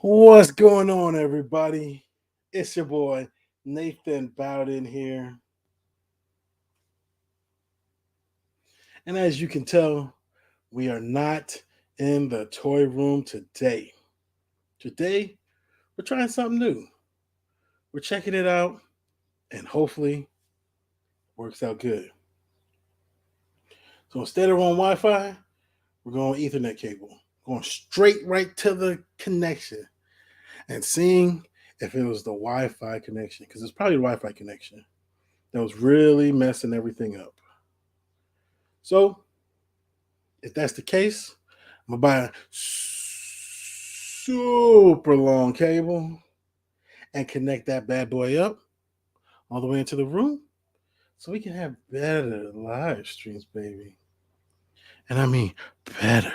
What's going on, everybody? It's your boy Nathan Bowden here. And as you can tell, we are not in the toy room today. Today, we're trying something new. We're checking it out, and hopefully, it works out good. So instead of on Wi Fi, we're going Ethernet cable, going straight right to the connection and seeing if it was the Wi Fi connection, because it's probably the Wi Fi connection that was really messing everything up. So, if that's the case, I'm gonna buy a super long cable and connect that bad boy up all the way into the room so we can have better live streams, baby. And I mean better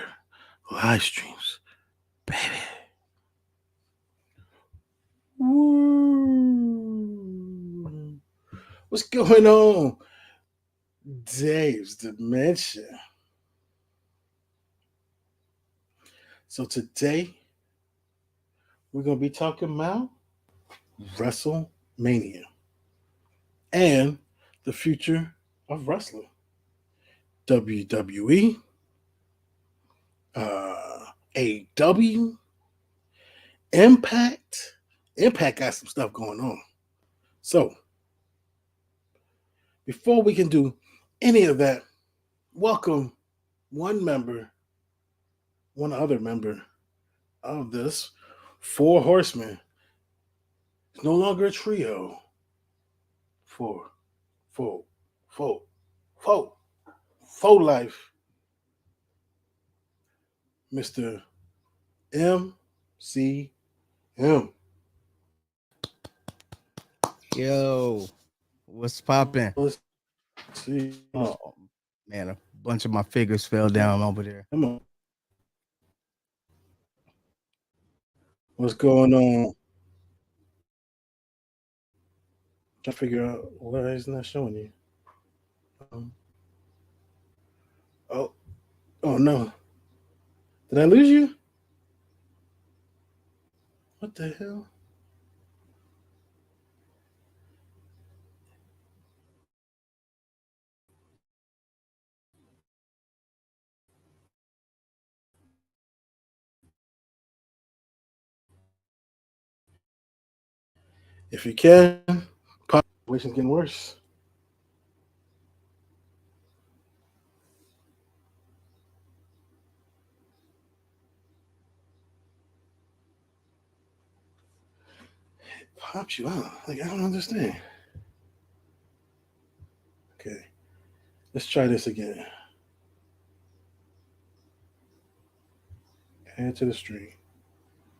live streams, baby. Woo. What's going on? Dave's Dementia. So today we're gonna be talking about Wrestlemania and the future of wrestling. WWE, AEW, Impact. Impact got some stuff going on. So before we can do any of that, welcome one other member of this Four Horsemen. It's no longer a trio. Four life. Mr. MCM. Yo, what's poppin'? Let's see. Oh man, a bunch of my figures fell down over there. Come on. What's going on? Trying to figure out why it's not showing you. Um, oh, oh no. Did I lose you? What the hell? If you can, situation's getting worse. It pops you out. Like, I don't understand. Okay. Let's try this again. Add to the stream.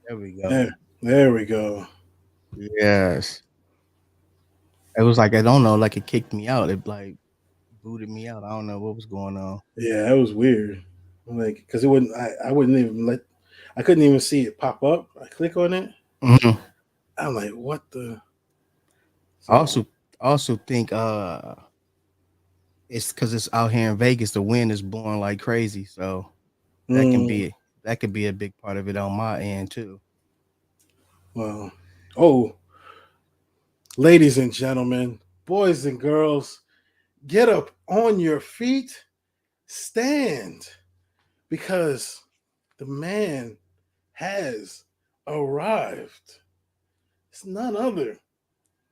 There we go. There we go. Yes, it was like I don't know, like it kicked me out. It like booted me out. I don't know what was going on. Yeah, that was weird. Like, because it wouldn't, I wouldn't even I couldn't even see it pop up. I click on it. Mhm. I'm like, what the? I also think it's because it's out here in Vegas. The wind is blowing like crazy, so that can Mm, be that could be a big part of it on my end too. well, oh, ladies and gentlemen, boys and girls, get up on your feet, stand, because the man has arrived. It's none other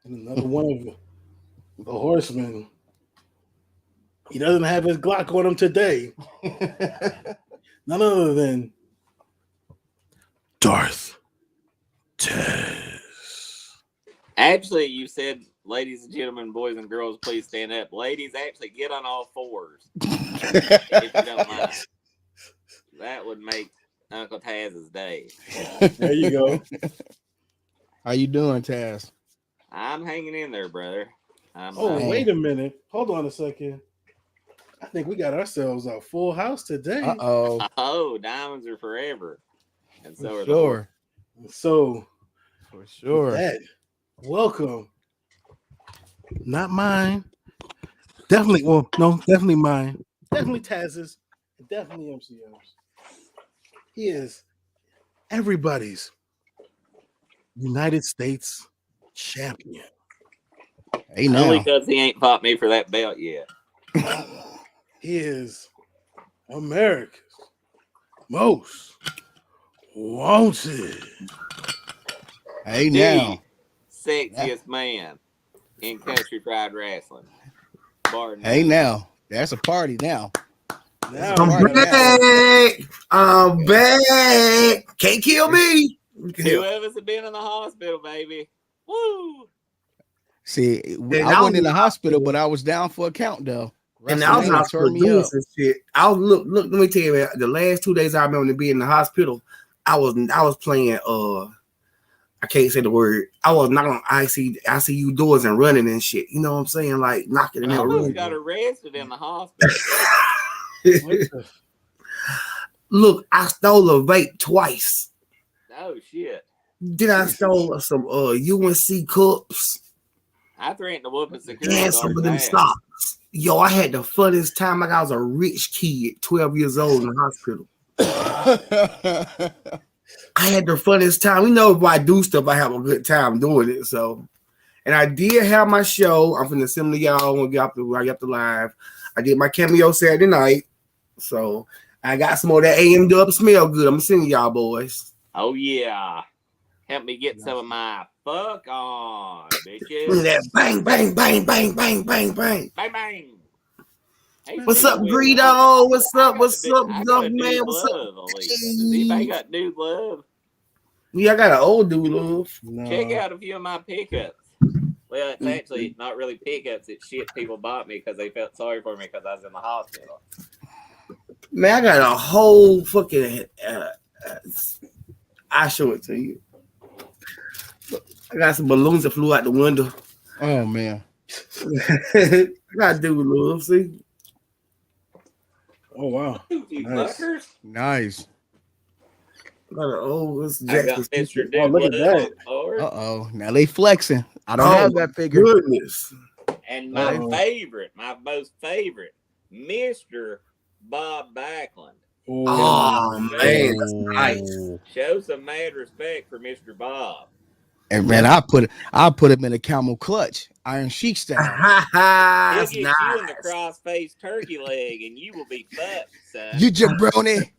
than another one of the horsemen. He doesn't have his Glock on him today. None other than Darth Tez. Actually, you said, ladies and gentlemen, boys and girls, please stand up. Ladies, actually get on all fours, if you don't mind. That would make Uncle Taz's day. There you go. How you doing, Taz? I'm hanging in there, brother. Wait a minute. Hold on a second. I think we got ourselves a full house today. Uh-oh. Diamonds are forever. And so are Sure. So, For sure. that, welcome. Not mine. Definitely, well, no, definitely mine. Definitely Taz's. And definitely MCM's. He is everybody's United States champion. Hey Only now. because he ain't fought me for that belt yet. He is America's most wanted. Hey The now. sexiest man in country fried wrestling. Bar Hey none. now. That's a party now. Now I'm we party gotta now. say, I'm back. Can't kill me. Two of us have been in the hospital, baby. Woo! See, And I I was went in in the the hospital, hospital. but I was down for a count though. And I was in the Wrestlemania tore hospital me doing up. some shit. I was look. Let me tell you, man, the last 2 days I remember being in the hospital, I was playing. I can't say the word. I was knocking on ICU doors and running and shit. You know what I'm saying? Like knocking in I the almost room. got arrested in the hospital. what the Look, I stole a vape twice. Oh shit! Then I stole some UNC cups I threatened to whoop a security and some guard's of them ass. socks. Yo, I had the funnest time. Like I was a rich kid, 12 years old in the hospital. I had the funnest time. You know, if I do stuff, I have a good time doing it. So, and I did have my show. I'm finna send to y'all when I get up the live. I did my cameo Saturday night. So I got some more of that AM dub smell good. I'm sending y'all boys. Oh yeah! Help me get some of my fuck on, Look at bitches. that bang, bang, bang, bang, bang, bang, bang. Bang bang. Hey, What's speaking up, of which, Greedo? What's I up? got What's up, I got Duff a man? dude What's up? love elite. Does anybody got dude love? Yeah, I got an old dude love. no. Check out a few of my pickups. Well, it's actually not really pickups. It's shit people bought me because they felt sorry for me because I was in the hospital. Man, I got a whole fucking. I show it to you. I got some balloons that flew out the window. Oh man. I got dude love. See, Oh wow. You Nice. fuckers. Nice. I got an old. It's I got Jackson's Mr. secret. Dude Oh, look at Love that. on board. Uh-oh. Now they flexing. I don't Oh have my that figure. goodness! And my Uh-oh. favorite, my most favorite, Mr. Bob Backlund. Oh man, that's nice. Oh. Show some mad respect for Mr. Bob. And man, I put him in a camel clutch, Iron Sheik style. He'll That's get nice. you in the cross-faced turkey leg, and you will be fucked, son. You jabroni.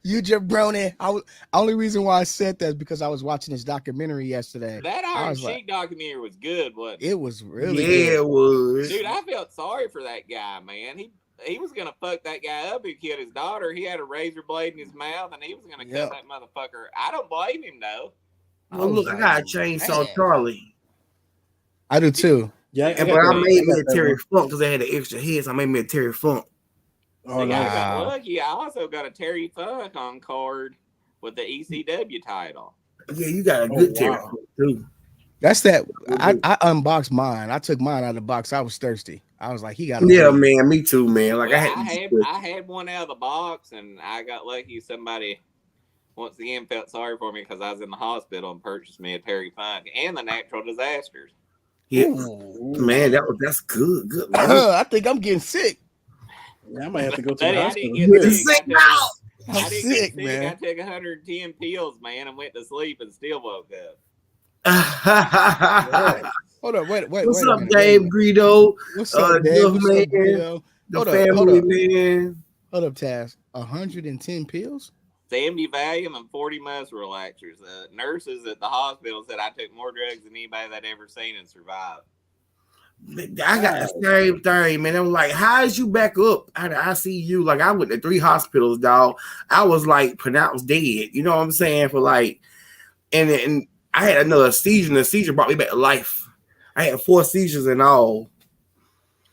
You jabroni. Only reason why I said that is because I was watching this documentary yesterday. That I Iron was Sheik like, documentary was good, wasn't it? it was really Yeah, good. it was. Dude, I felt sorry for that guy, man. He was gonna fuck that guy up who killed his daughter. He had a razor blade in his mouth, and he was gonna cut that motherfucker. I don't blame him though. Well, look, I got a chainsaw man. Charlie. I do too. Yeah, And but I made me a that Terry one. Funk because I had an extra head, so I made me a Terry Funk. Oh, See, I nice. got Wow. lucky. I also got a Terry Funk on card with the ECW title. Yeah, you got a Oh, good Terry wow. Funk too. That's that. I unboxed mine. I took mine out of the box. I was thirsty. I was like, he got a Yeah, man, me too, man. Like Well, I I had one out of the box, and I got lucky. Somebody once again felt sorry for me because I was in the hospital and purchased me a Terry Funk and the Natural Disasters. yeah, Ooh. man, that's good. Good. I think I'm getting sick. Yeah, I might have to go to Buddy, the I didn't hospital. get You're sick. sick now. I'm I didn't sick, get sick. man. I took 110 pills, man, and went to sleep and still woke up. Hold up, wait What's a up, minute. Dave Greedo? What's up, Dave? Duff What's man, up, Greedo? the Hold family up. man. Hold up, Taz. 110 pills? 70 Valium and 40 muscle relaxers. Nurses at the hospital said I took more drugs than anybody that ever seen and survived. I got the same thing, man. I'm like, how is you back up out of ICU? Like, I went to 3 hospitals, dog. I was like pronounced dead. You know what I'm saying? For like, and I had another seizure, and the seizure brought me back to life. I had 4 seizures in all.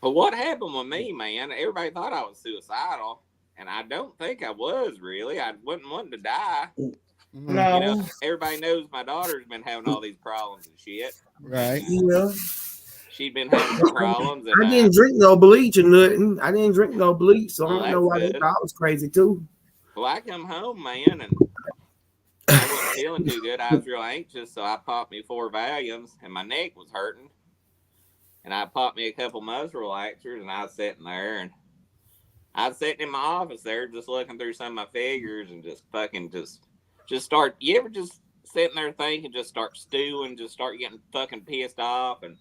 But what happened with me, man? Everybody thought I was suicidal, and I don't think I was really. I wasn't wanting to die. No, You know, everybody knows my daughter's been having all these problems and shit. Right. yeah. She'd been having some problems, and I didn't drink no bleach or nothing. I didn't drink no bleach, so I Oh, don't know why that's they good. thought I was crazy too. well, I come home, man, and I wasn't feeling too good. I was real anxious, so I popped me 4 Valiums, and my neck was hurting. And I popped me a couple muscle relaxers, and I was sitting there, and I was sitting in my office there, just looking through some of my figures, and just fucking just start. You ever just sitting there thinking, just start stewing, just start getting fucking pissed off. And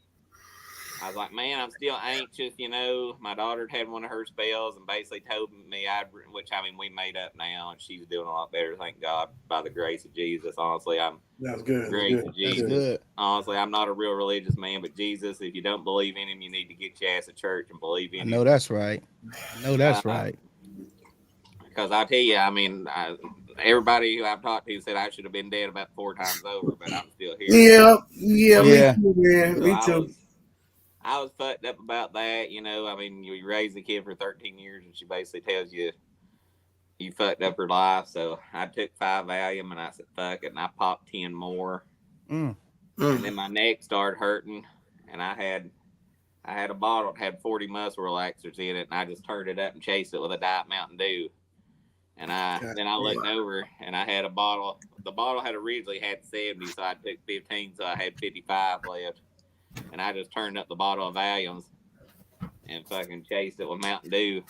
I was like, man, I'm still anxious, you know. My daughter had one of her spells and basically told me, which I mean, we made up now, and she's doing a lot better, thank God, by the grace of Jesus. Honestly, That's good. grace That's of good. That's Jesus. good. Honestly, I'm not a real religious man, but Jesus, if you don't believe in him, you need to get your ass to church and believe in I him. know that's right. I know that's right. Because I tell you, I mean, everybody who I've talked to said I should have been dead about 4 times over, but I'm still here. Yeah, Yeah. me too, man. So Me too. I was fucked up about that, you know. I mean, you raised a kid for 13 years, and she basically tells you you fucked up her life. So I took 5 Valium, and I said, fuck it, and I popped 10 more. And then my neck started hurting, and I had a bottle that had 40 muscle relaxers in it, and I just turned it up and chased it with a Diet Mountain Dew. And then I looked over, and I had a bottle. The bottle had originally had 70, so I took 15, so I had 55 left. And I just turned up the bottle of Valiums and fucking chased it with Mountain Dew.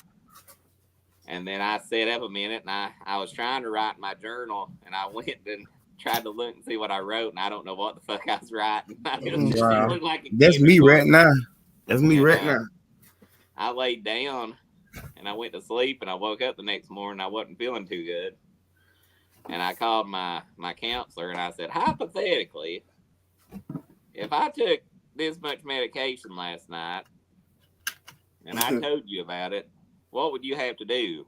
And then I sat up a minute, and I was trying to write my journal, and I went and tried to look and see what I wrote, and I don't know what the fuck I was writing. Wow. It looked like That's me right now. That's me right now. I laid down, and I went to sleep, and I woke up the next morning. I wasn't feeling too good. And I called my counselor, and I said, hypothetically, if I took this much medication last night, and I told you about it, what would you have to do?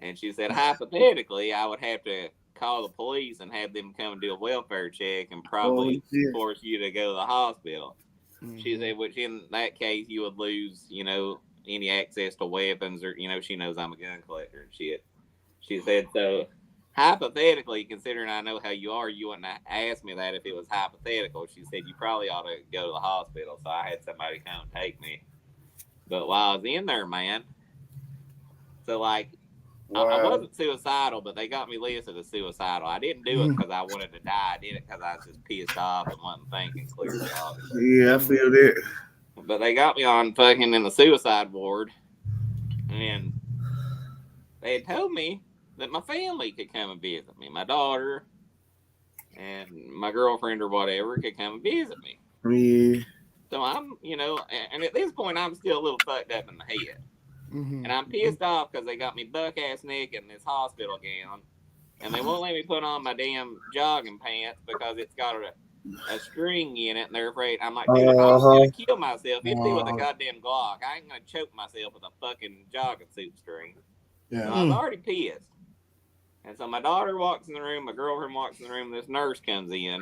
And she said, hypothetically, I would have to call the police and have them come and do a welfare check and probably force you to go to the hospital. She said, which in that case, you would lose, you know, any access to weapons, or, you know, she knows I'm a gun collector and shit. She said, so hypothetically, considering I know how you are, you wouldn't ask me that if it was hypothetical. She said, you probably ought to go to the hospital. So I had somebody come and take me. But while I was in there, man, so like, wow. I wasn't suicidal, but they got me listed as suicidal. I didn't do it because I wanted to die. I did it because I was just pissed off and wasn't thinking clearly. Yeah, I feel that. But they got me on fucking in the suicide ward, and they had told me that my family could come and visit me. My daughter and my girlfriend or whatever could come and visit me. Yeah. So I'm, you know, and at this point, I'm still a little fucked up in the head. And I'm pissed off because they got me buck-ass naked in this hospital gown, and they won't let me put on my damn jogging pants because it's got a string in it, and they're afraid. I'm like, dude, if I was going to kill myself, it'd be with a goddamn Glock. I ain't going to choke myself with a fucking jogging suit string. Yeah. So I was already pissed. And so my daughter walks in the room, my girlfriend walks in the room, this nurse comes in,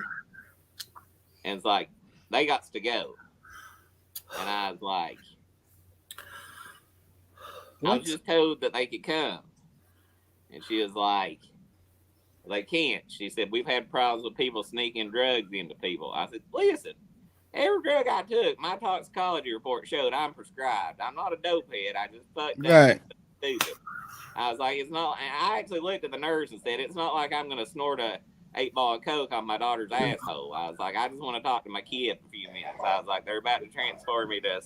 and it's like, they got to go. And I was like, what? I was just told that they could come. And she was like, they can't. She said, we've had problems with people sneaking drugs into people. I said, listen, every drug I took, my toxicology report showed I'm prescribed. I'm not a dope head. I just fucked up. Right. Stupid. I was like, it's not, and I actually looked at the nurse and said, it's not like I'm going to snort a 8-ball of coke on my daughter's asshole. I was like, I just want to talk to my kid for a few minutes. I was like, they're about to transfer me to a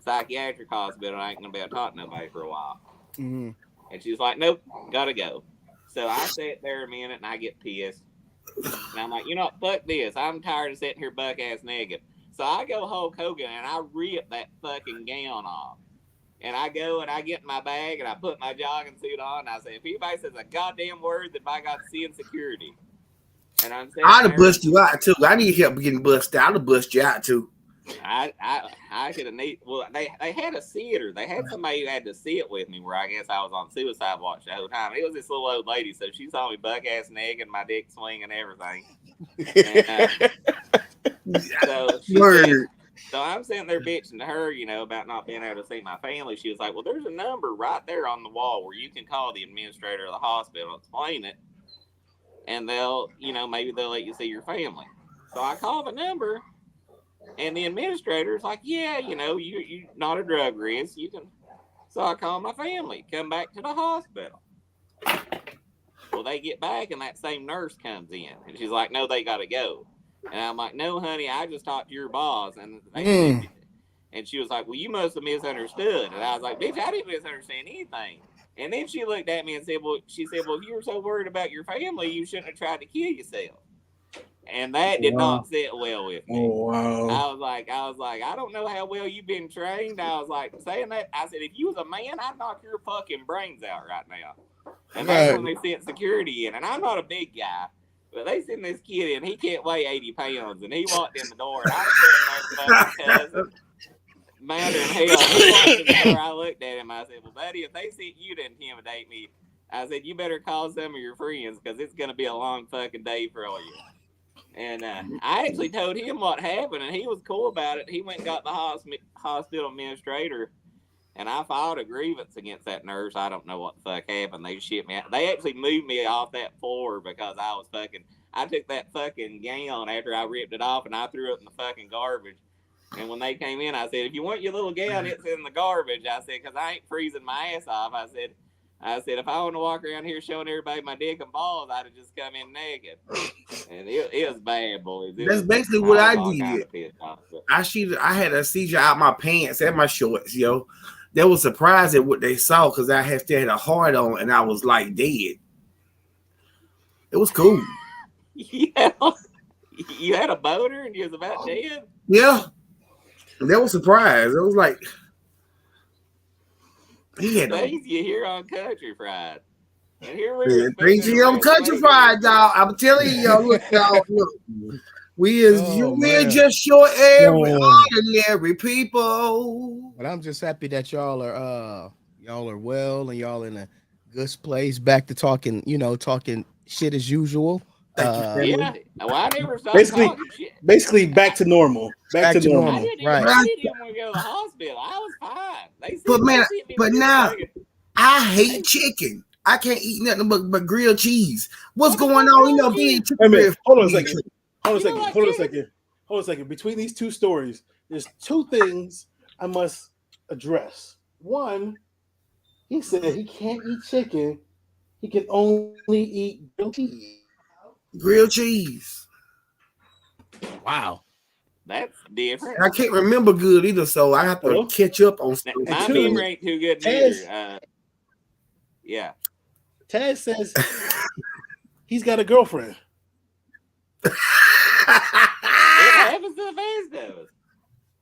psychiatric hospital. I ain't gonna be able to talk to nobody for a while. And she's like, nope, gotta go. So I sat there a minute and I get pissed. And I'm like, you know what, fuck this. I'm tired of sitting here buck ass naked. So I go Hulk Hogan and I rip that fucking gown off. And I go and I get in my bag and I put my jogging suit on. And I say, if anybody says a goddamn word, that I got to see in security. And I'm saying, I'd have bust you out too. I need help getting busted. I'd have bust you out too. I could have well, they had a sitter. They had somebody who had to sit with me where I guess I was on suicide watch the whole time. It was this little old lady, so she saw me buck ass naked and my dick swinging and everything. And, so I'm sitting there bitching to her, you know, about not being able to see my family. She was like, well, there's a number right there on the wall where you can call the administrator of the hospital and explain it. And they'll, you know, maybe they'll let you see your family. So I call the number. And the administrator's like, yeah, you know, you're not a drug risk. You can. So I call my family, come back to the hospital. Well, they get back and that same nurse comes in. And she's like, no, they got to go. And I'm like, no, honey, I just talked to your boss. And she was like, well, you must have misunderstood. And I was like, bitch, I didn't misunderstand anything. And then she looked at me and said, well, if you were so worried about your family, you shouldn't have tried to kill yourself. And that did not sit well with me. Oh, wow. I was like, I don't know how well you've been trained. I was like, saying that, I said, if you was a man, I'd knock your fucking brains out right now. And that's when they sent security in. And I'm not a big guy, but they sent this kid in. He can't weigh 80 pounds. And he walked in the door, and I was sitting there, fucking cousin, madder than hell. He walked in the door. I looked at him. I said, well, buddy, if they sent you to intimidate me, I said, you better call some of your friends, because it's going to be a long fucking day for all you. And I actually told him what happened, and he was cool about it. He went and got the hospital administrator, and I filed a grievance against that nurse. I don't know what the fuck happened. They shipped me out. They actually moved me off that floor because I took that fucking gown after I ripped it off, and I threw it in the fucking garbage. And when they came in, I said, if you want your little gown, it's in the garbage. I said, because I ain't freezing my ass off. I said, if I want to walk around here showing everybody my dick and balls, I'd have just come in naked. And it was bad, boys. That's basically what I did. I had a seizure out my pants and my shorts, yo. They were surprised at what they saw because I still had a heart on and I was like dead. It was cool. Yeah. You had a boner and you was about dead? Yeah. They were surprised. It was like, things you hear on Country Fried. And here we're crazy on Country Fried, y'all. I'm telling you, look, y'all, look. We're just short ordinary people. But I'm just happy that y'all are well and y'all in a good place. Back to talking shit as usual. Yeah, well, I never stopped talking shit. Basically, back to normal. Back to normal. I didn't even want to go to the hospital. I was fine. But now I hate chicken. I can't eat nothing but grilled cheese. What's going on? Being chicken. Hold on a second. Between these two stories, there's two things I must address. One, he said he can't eat chicken. He can only eat grilled cheese. Grilled cheese. Wow. That's different. I can't remember good either, so I have to catch up on stuff. My memory ain't too good neither. Yeah. Taz says he's got a girlfriend. It happens to the best of us.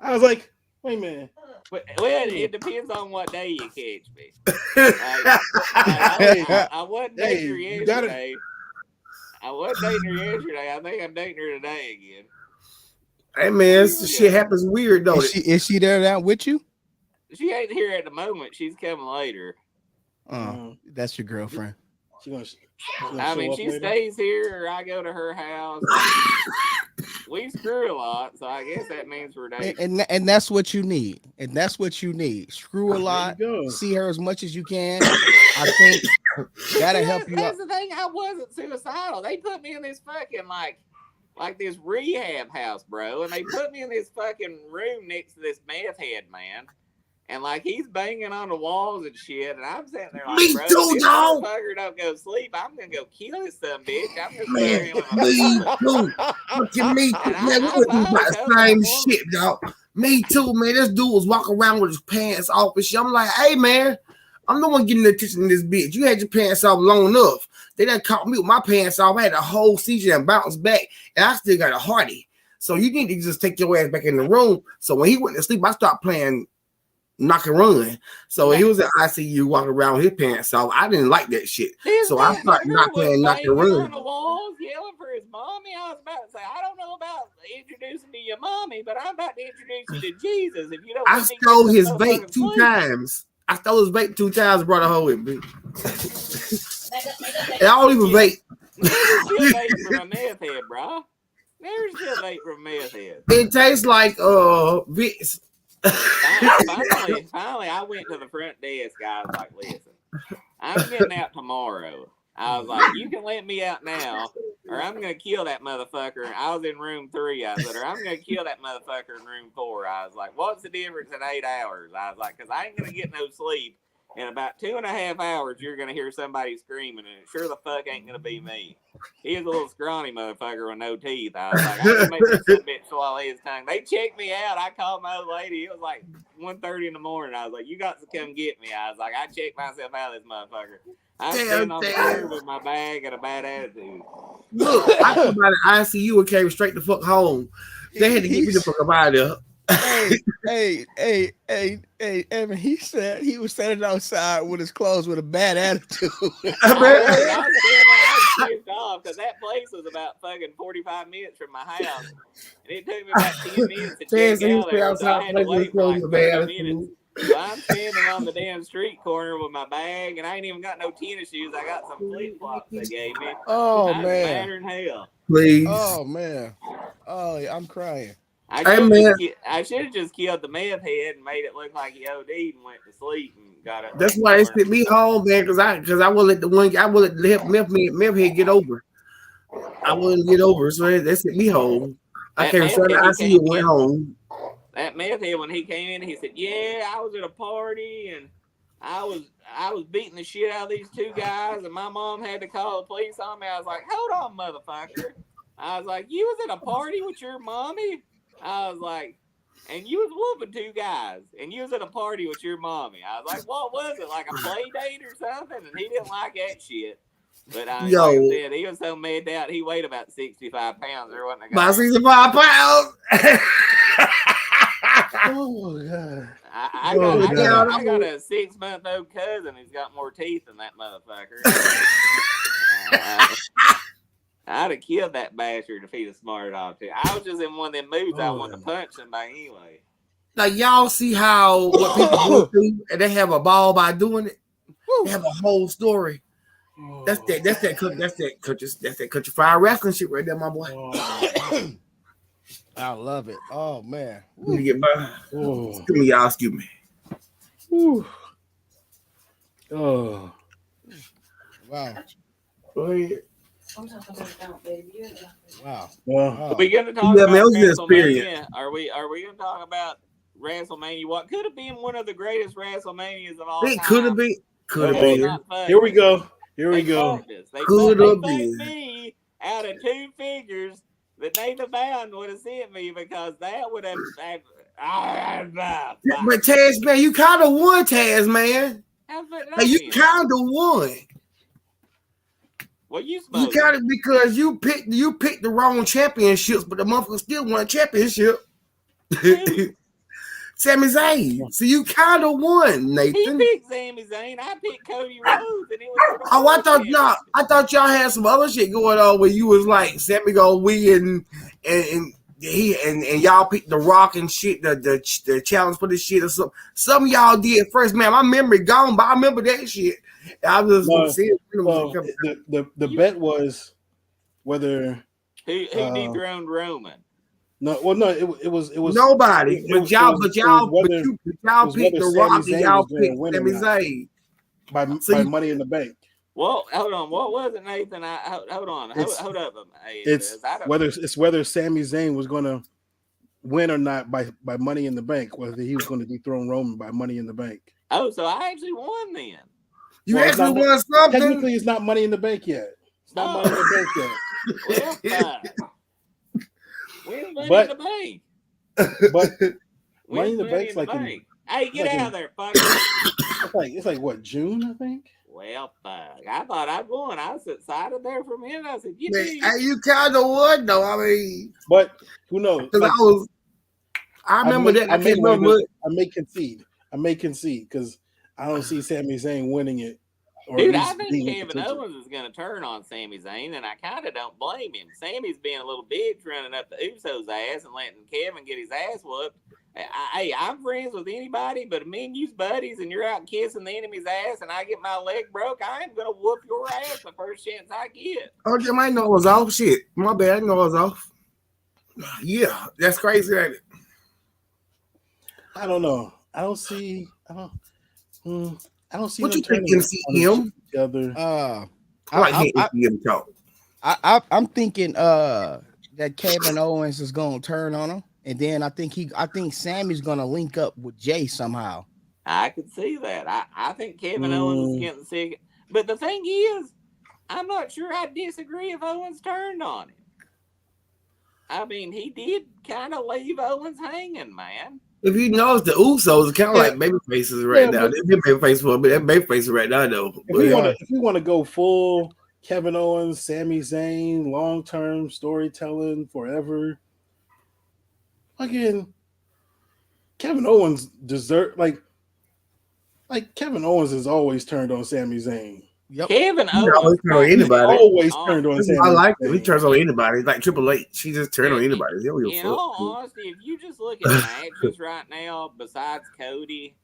I was like, wait a minute. Well, it depends on what day you catch me. I wasn't dating her yesterday. I wasn't dating her yesterday. I think I'm dating her today again. Hey man, shit happens weird though. Is she there now with you? She ain't here at the moment. She's coming later. That's your girlfriend. She stays here, or I go to her house. We screw a lot, so I guess that means we're dating. And that's what you need. Screw a lot. See her as much as you can. I think that'll help you out. That's the thing. I wasn't suicidal. They put me in this fucking like this rehab house, bro, and they put me in this fucking room next to this meth head man. And he's banging on the walls and shit, and I'm sitting there like, bro, if this motherfucker don't go sleep, I'm gonna go kill this son bitch. I'm gonna scare him. Me too. Man, we went through the same shit, dog. Me too, man. This dude was walking around with his pants off and shit. I'm like, hey, man, I'm the one getting the attention in this bitch. You had your pants off long enough. They done caught me with my pants off. I had a whole seizure and bounced back, and I still got a hearty. So you need to just take your ass back in the room. So when he went to sleep, I stopped playing knock and run. So he was at ICU walking around with his pants off. I didn't like that shit. So I started not playing knock and run. On the walls, yelling for his mommy. I was about to say, I don't know about introducing to your mommy, but I'm about to introduce you to Jesus. If you don't, I stole his vape 2 times. I stole his vape 2 times. Brought a hoe with me. And I don't even vape. Never still vape from a meth head, bro. Never still vape from a meth head. It tastes like Vicks. Finally, I went to the front desk. I was like, listen, I'm getting out tomorrow. I was like, you can let me out now, or I'm going to kill that motherfucker. I was in room 3. I said, or I'm going to kill that motherfucker in room 4. I was like, what's the difference in 8 hours? I was like, because I ain't going to get no sleep. In about 2.5 hours, you're gonna hear somebody screaming, and it sure the fuck ain't gonna be me. He was a little scrawny motherfucker with no teeth. I was like, I can make this son of a bitch swallow his tongue. They checked me out. I called my old lady. It was like 1:30 in the morning. I was like, you got to come get me. I was like, I checked myself out of this motherfucker. I was sitting on the curb with my bag and a bad attitude. Look, I come out of ICU and came straight the fuck home. They had to get me the fuck up out of there. Hey, Evan, he said he was standing outside with his clothes with a bad attitude. I was pissed off because that place was about fucking 45 minutes from my house. And it took me about 10 minutes to check out there. So I had to wait for like 30 minutes. So I'm standing on the damn street corner with my bag, and I ain't even got no tennis shoes. I got some flip flops they gave me. Oh, I'm man. madder than hell. Please. Oh, man. Oh, I'm crying. I should have just killed the meth head and made it look like he OD'd and went to sleep and got it. That's why they sent me home, man, because I will let meth head get over. I wouldn't get over, so they sent me home. I came straight to ICU and went home. That meth head, when he came in, he said, "Yeah, I was at a party and I was beating the shit out of these two guys, and my mom had to call the police on me." I was like, "Hold on, motherfucker!" I was like, "You was at a party with your mommy?" I was like, "And you was whooping two guys, and you was at a party with your mommy." I was like, "What was it, like a play date or something?" And he didn't like that shit. But I said, he was so mad out. He weighed about 65 pounds. There wasn't a guy. About 65 pounds. Oh god! I got a 6-month-old cousin who's got more teeth than that motherfucker. I'd have killed that bastard if he'd have smarted off too. I was just in one of them moods. I wanted to punch somebody anyway. Like, y'all see how what people go through and they have a ball by doing it? They have a whole story. That's that country fried wrestling shit right there, my boy. I love it. Oh, man. Let me get by. Excuse me. Ooh. Oh. Wow. Go ahead. Wow. Well, Are we going to talk about WrestleMania? Are we going to talk about WrestleMania? What could have been one of the greatest WrestleManias of all time? It could have been. Here we go. They fucked me out of 2 figures that Nathan Bound would have sent me, because that would have. But Taz, man, you kind of won, Taz, man. Like, you kind of won. Well, you got it because you picked the wrong championships, but the motherfucker still won a championship. Sami Zayn. So you kind of won, Nathan. He picked Sami Zayn. I picked Cody Rhodes, and it was. I thought y'all had some other shit going on where you was like Sami gonna win, and y'all picked The Rock and shit, the challenge for this shit or something. Some of y'all did first, man. My memory gone, but I remember that shit. I was saying the bet was whether who dethroned Roman. No, it was nobody. But y'all picked The Rock and y'all picked Sami Zayn by Money in the Bank. Well, hold on. What was it, Nathan? Hold on. Hold up. It's whether Sami Zayn was going to win or not by Money in the Bank. Whether he was going to dethrone Roman by Money in the Bank. Oh, so I actually won then. You actually won something. Technically, it's not Money in the Bank yet. It's not Money in the Bank yet. Where's Money in the Bank? But Money in the Bank's like hey, get out of there, fucker. It's like what, June, I think. Well, fuck. I thought I'd won. I was excited there for a minute. I said, you kind of won, though. I mean, but who knows? I remember that. I can't remember. I may concede because I don't see Sami Zayn winning it. Dude, I think Kevin Owens is going to turn on Sami Zayn, and I kind of don't blame him. Sammy's being a little bitch running up the Usos' ass and letting Kevin get his ass whooped. Hey, I'm friends with anybody, but me and you's buddies, and you're out kissing the enemy's ass, and I get my leg broke, I ain't going to whoop your ass the first chance I get. Oh, Jim, I know it was off. Shit. My bad. I know it was off. Yeah, that's crazy, ain't it? I don't know. I don't see. What you think you see him? I'm thinking that Kevin Owens is gonna turn on him, and then I think Sammy's gonna link up with Jay somehow. I could see that. I think Kevin Owens is getting sick. But the thing is, I'm not sure I disagree if Owens turned on him. I mean, he did kind of leave Owens hanging, man. If you notice, the Usos are kind of like baby faces right now. They've been baby face for a bit. They're baby faces right now, though. If we want to go full Kevin Owens, Sami Zayn, long term storytelling forever, again, Kevin Owens like Kevin Owens has always turned on Sami Zayn. Yep. Kevin Owens always turned on Sami. I like him. He turns on anybody. Like Triple H, he just turned on anybody. In all honesty, if you just look at matches right now, besides Cody,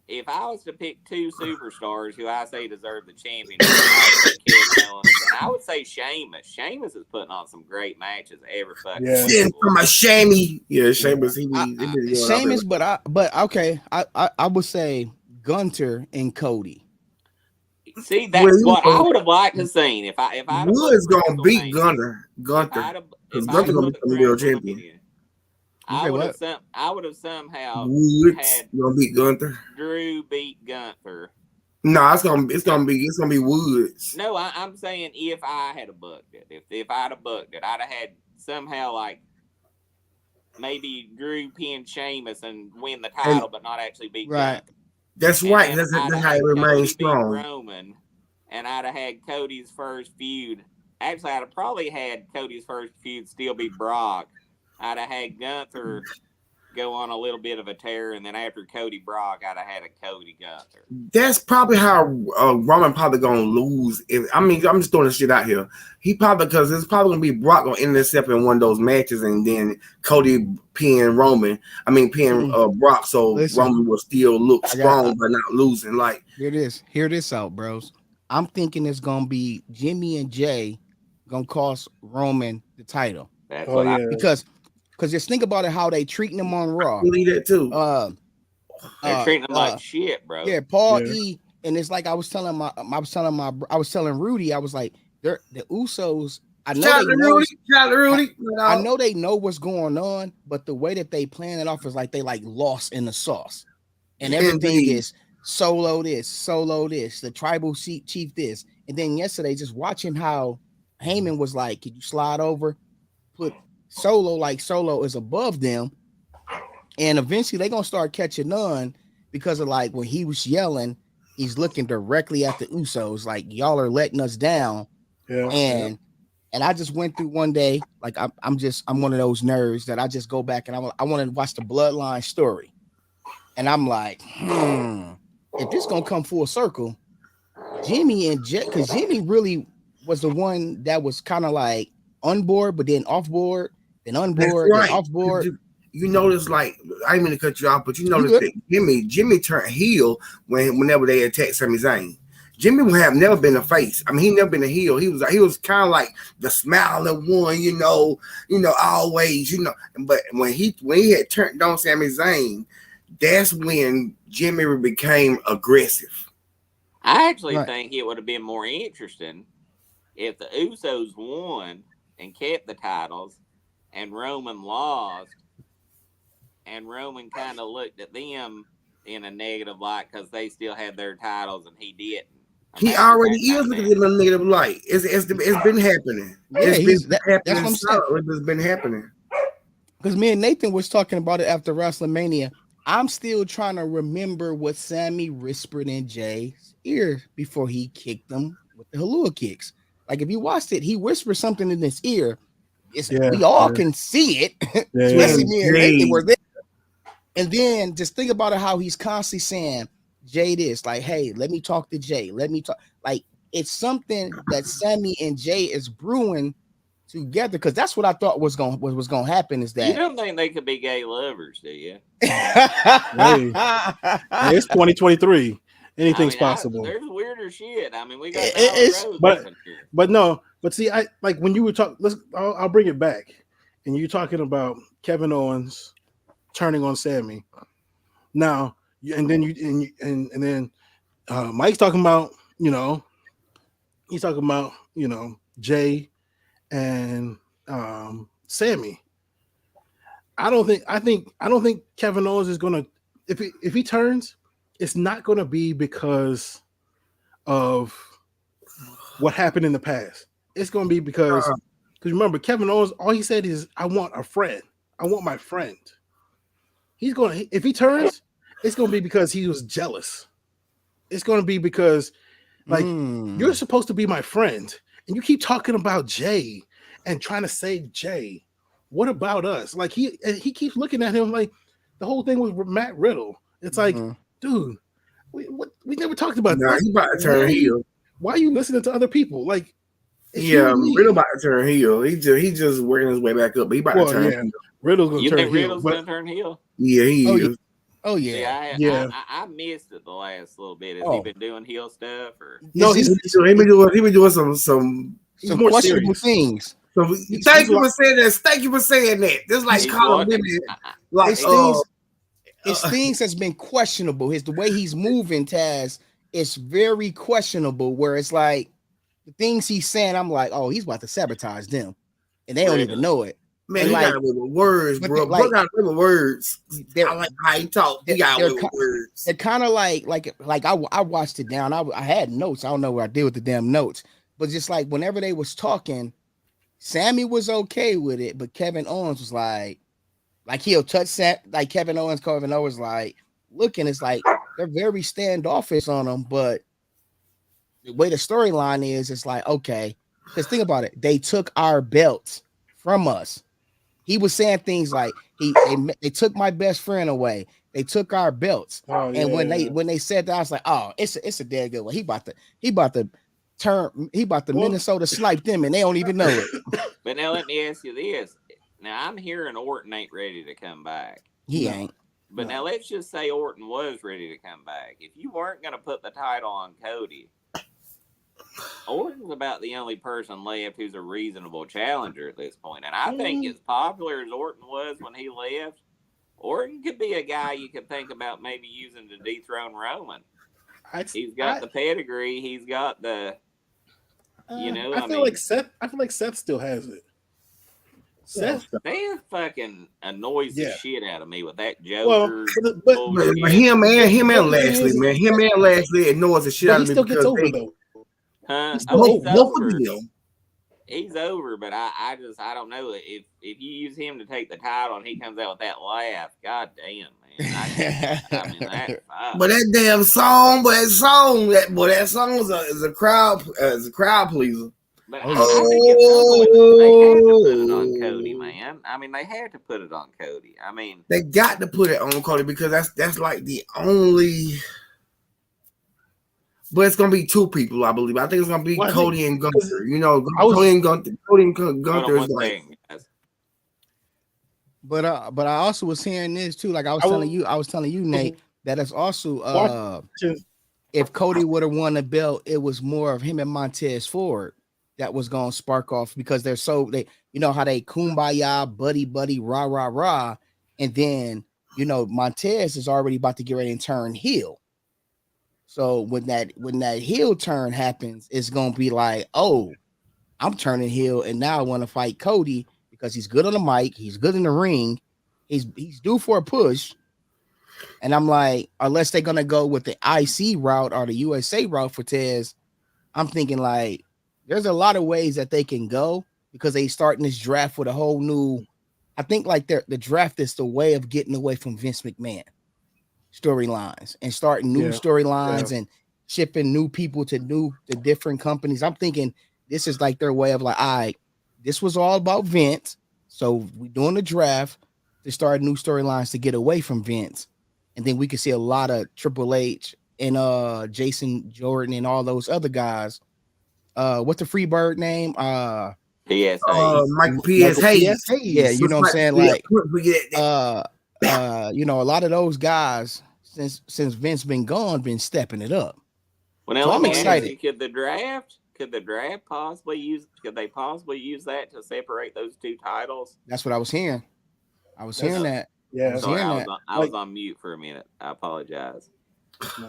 if I was to pick two superstars who I say deserve the championship, I would say Sheamus. Sheamus is putting on some great matches every fucking week. From a Shamey. Yeah, Sheamus. Sheamus, but okay, I would say Gunter and Cody. See, that's what I would have liked to see. If I Wood's gonna beat Gunter. Because Gunter gonna become the world champion. I would have somehow Woods gonna beat Gunther. Drew beat Gunther. No, it's gonna be Woods. No, I'm saying if I had booked it, if I'd have booked it, I'd have had somehow like maybe Drew pin Sheamus and win the title, but not actually beat Gunther. That's right. That's how it remains strong. Roman, and I'd have had Cody's first feud. Actually, I'd have probably had Cody's first feud still be Brock. I'd have had Gunther go on a little bit of a tear, and then after Cody Brock, I'd have had a Cody Gunther. That's probably how Roman probably gonna lose. I'm just throwing this shit out here. He probably, because it's probably gonna be Brock gonna intercept in one of those matches, and then Cody pin Brock, so Roman will still look strong but not losing. Like hear this out, bros. I'm thinking it's gonna be Jimmy and Jay gonna cost Roman the title. That's because just think about it, how they treating him on Raw. I believe that too. They're treating him like shit, bro. Yeah, Paul E. And it's like I was telling Rudy, I was like, the Usos. I know they know what's going on, but the way that they plan it off is like they like lost in the sauce, and everything is solo this, the tribal chief this, and then yesterday just watching how Heyman was like, "Could you slide over, put Solo is above them," and eventually they're gonna start catching on because of like when he was yelling, he's looking directly at the Usos like, y'all are letting us down. And I just went through one day, like I'm one of those nerds that I just go back and I want to watch the Bloodline story, and I'm like, if this gonna come full circle, Jimmy and Jet, because Jimmy really was the one that was kind of like on board, but then off board. And on board, and off board. You notice, like, I didn't mean to cut you off, but you notice that Jimmy turned heel whenever they attacked Sami Zayn. Jimmy would have never been a face. I mean, he never been a heel. He was kind of like the smiling one, always, But when he had turned on Sami Zayn, that's when Jimmy became aggressive. I actually think it would have been more interesting if the Usos won and kept the titles, and Roman lost, and Roman kind of looked at them in a negative light because they still had their titles and he didn't. He already is looking at them in a negative light. It's been happening. It's been happening. Because me and Nathan was talking about it after Wrestlemania. I'm still trying to remember what Sammy whispered in Jay's ear before he kicked him with the Halua kicks. Like if you watched it, he whispered something in his ear. We all can see it. Especially me and Nathan were there. And then just think about it, how he's constantly saying, Jay this, like, hey, let me talk to Jay. Let me talk. Like, it's something that Sammy and Jay is brewing together, because that's what I thought was going to happen. Is that you don't think they could be gay lovers, do you? Hey, it's 2023. Anything's possible. There's weirder shit. I mean, we got but see, I like when you were talking. I'll bring it back, and you're talking about Kevin Owens turning on Sammy. Now, and then Mike's talking about he's talking about Jay and Sammy. I don't think Kevin Owens is gonna, if he turns, it's not going to be because of what happened in the past. It's going to be because remember, Kevin Owens, all he said is, I want a friend. I want my friend. He's going to, if he turns, it's going to be because he was jealous. It's going to be because, like, you're supposed to be my friend, and you keep talking about Jay and trying to save Jay. What about us? Like, he keeps looking at him like the whole thing was Matt Riddle. It's like, dude, we never talked about Nah, this. he about to turn heel. Why are you listening to other people? Like, Riddle about to turn heel. He just working his way back up, but he about to turn heel. Riddle's gonna you turn think heel. Riddle's gonna turn heel? Yeah, he is. Oh yeah. See, I missed it the last little bit. Has he been doing heel stuff or? No, he been doing some more questionable serious things. So thank you for saying that. Thank you for saying that. Just like calling women, like his things has been questionable. The way he's moving, Taz, it's very questionable. Where it's like the things he's saying, I'm like, oh, he's about to sabotage them, and they don't even know it. Man, he got with words, bro. Bro got with words. I like how he talk. He got with words. They're kind of like I watched it down. I had notes. I don't know what I did with the damn notes, but just like whenever they was talking, Sammy was okay with it, but Kevin Owens was like he'll touch Sam, like Kevin Owens like looking. It's like they're very standoffish on him, but the way the storyline is, it's like okay. Because think about it, they took our belts from us. He was saying things like they took my best friend away. They took our belts. Oh, and when they said that, I was like, oh, it's a dead good one. He about to Minnesota snipe them, and they don't even know it. But now let me ask you this. Now I'm hearing Orton ain't ready to come back. He ain't. But now let's just say Orton was ready to come back. If you weren't going to put the title on Cody, Orton's about the only person left who's a reasonable challenger at this point. And I think as popular as Orton was when he left, Orton could be a guy you could think about maybe using to dethrone Roman. He's got the pedigree. He's got the, I feel like Seth still has it. Seth fucking annoys the shit out of me with that Joker. Well, but him and Lashley, man. Him and Lashley annoys the shit out of me. He still gets over though. He's over, but I don't know if you use him to take the title and he comes out with that laugh. God damn, man! I mean that. But that damn song, that song is a crowd pleaser. But I think at some point they had to put it on Cody, man. I mean, they had to put it on Cody. I mean, they got to put it on Cody because that's like the only. But it's gonna be two people, I believe. I think it's gonna be Cody and Gunther. Cody and Gunther is like. But I also was hearing this too. Like I was telling you, Nate, that it's also if Cody would have won the belt, it was more of him and Montez Ford that was gonna spark off because they're how they kumbaya, buddy, rah, and then Montez is already about to get ready and turn heel. So when that heel turn happens, it's gonna be like, oh, I'm turning heel, and now I want to fight Cody because he's good on the mic, he's good in the ring, he's due for a push. And I'm like, unless they're gonna go with the IC route or the USA route for Tez, I'm thinking like there's a lot of ways that they can go because they starting this draft with a whole new. I think like the draft is the way of getting away from Vince McMahon storylines and starting new storylines and shipping new people to different companies. I'm thinking this is like their way of like, all right, this was all about Vince, so we're doing the draft to start new storylines to get away from Vince, and then we can see a lot of Triple H and Jason Jordan and all those other guys. What's the Freebird name? P.S. Mike P.S. Hayes. Yeah, you know what I'm saying? Like, a lot of those guys since Vince been gone, been stepping it up. Well, now so I'm excited. Could the draft possibly use that to separate those two titles? That's what I was hearing. Hearing that. Yeah, I was on mute for a minute. I apologize.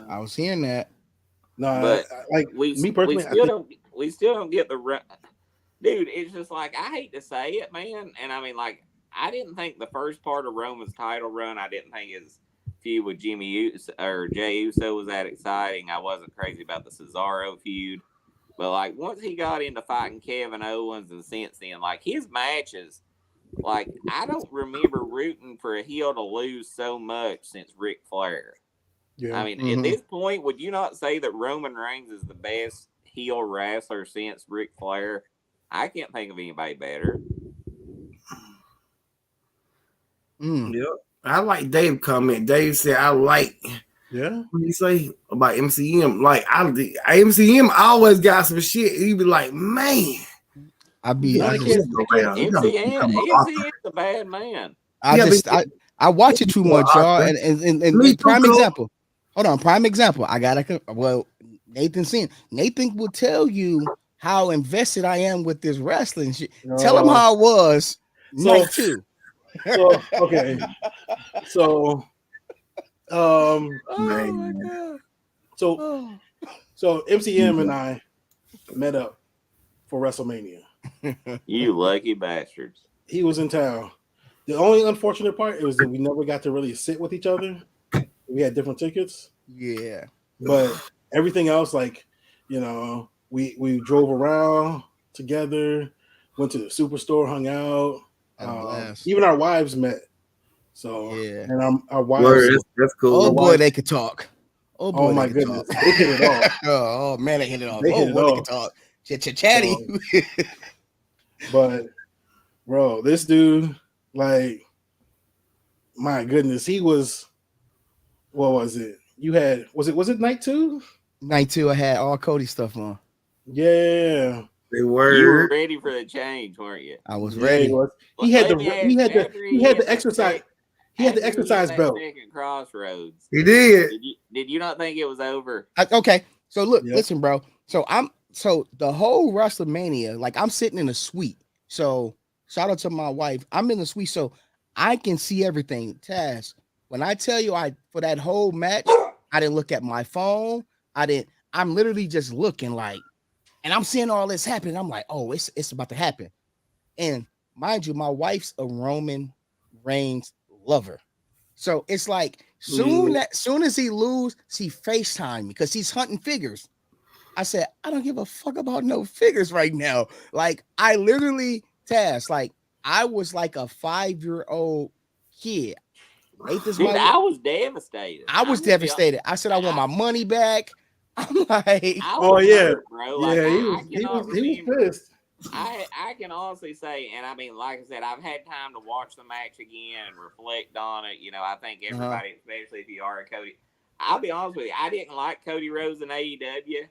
I was hearing that. No, but like me personally, we still don't get the dude. It's just like I hate to say it, man, and I mean like I didn't think the first part of Roman's title run. I didn't think feud with Jimmy Uso or Jey Uso was that exciting. I wasn't crazy about the Cesaro feud. But, like, once he got into fighting Kevin Owens and since then, like, his matches, like, I don't remember rooting for a heel to lose so much since Ric Flair. Yeah. I mean, at this point, would you not say that Roman Reigns is the best heel wrestler since Ric Flair? I can't think of anybody better. Yep. I like Dave comment. Dave said, I like. Yeah. What do you say about MCM? Like, MCM always got some shit. He be like, man. MCM's a bad man. I watch it too much, y'all. And prime example. Hold on, prime example. Nathan will tell you how invested I am with this wrestling shit. Tell him how I was night 2. So okay. So so MCM and I met up for WrestleMania. You lucky bastards. He was in town. The only unfortunate part was that we never got to really sit with each other. We had different tickets. Yeah. But everything else, like, you know, we drove around together, went to the superstore, hung out. Even our wives met. So yeah, and our wives. That's cool. Oh boy, they could talk. Oh my goodness, they hit it off. Oh man, they hit it off. They could talk. Chatty. But bro, this dude, like, my goodness, he was. What was it? You had was it night 2? Night 2, I had all Cody stuff on. Yeah. They were. You were ready for the change, weren't you? I was ready. He had the exercise. He had the exercise belt. Second Crossroads. He did. Did you not think it was over? Okay. So look, listen, bro. So the whole WrestleMania, like, I'm sitting in a suite. So shout out to my wife. I'm in the suite, so I can see everything. Taz, when I tell you, for that whole match, I didn't look at my phone. I'm literally just looking, like, and I'm seeing all this happening. I'm like, oh, it's about to happen. And mind you, my wife's a Roman Reigns lover. So it's like soon as he lose, she FaceTime me because he's hunting figures. I said, I don't give a fuck about no figures right now. Like, I literally, Taz, like, I was like a 5-year-old kid. Dude, I was devastated. I was devastated. I said, I want my money back. I'm like, oh yeah, bro. Like, yeah, he was pissed. I can honestly say, and I mean, like I said, I've had time to watch the match again and reflect on it. You know, I think everybody, especially if you are a Cody, I'll be honest with you, I didn't like Cody Rhodes in AEW.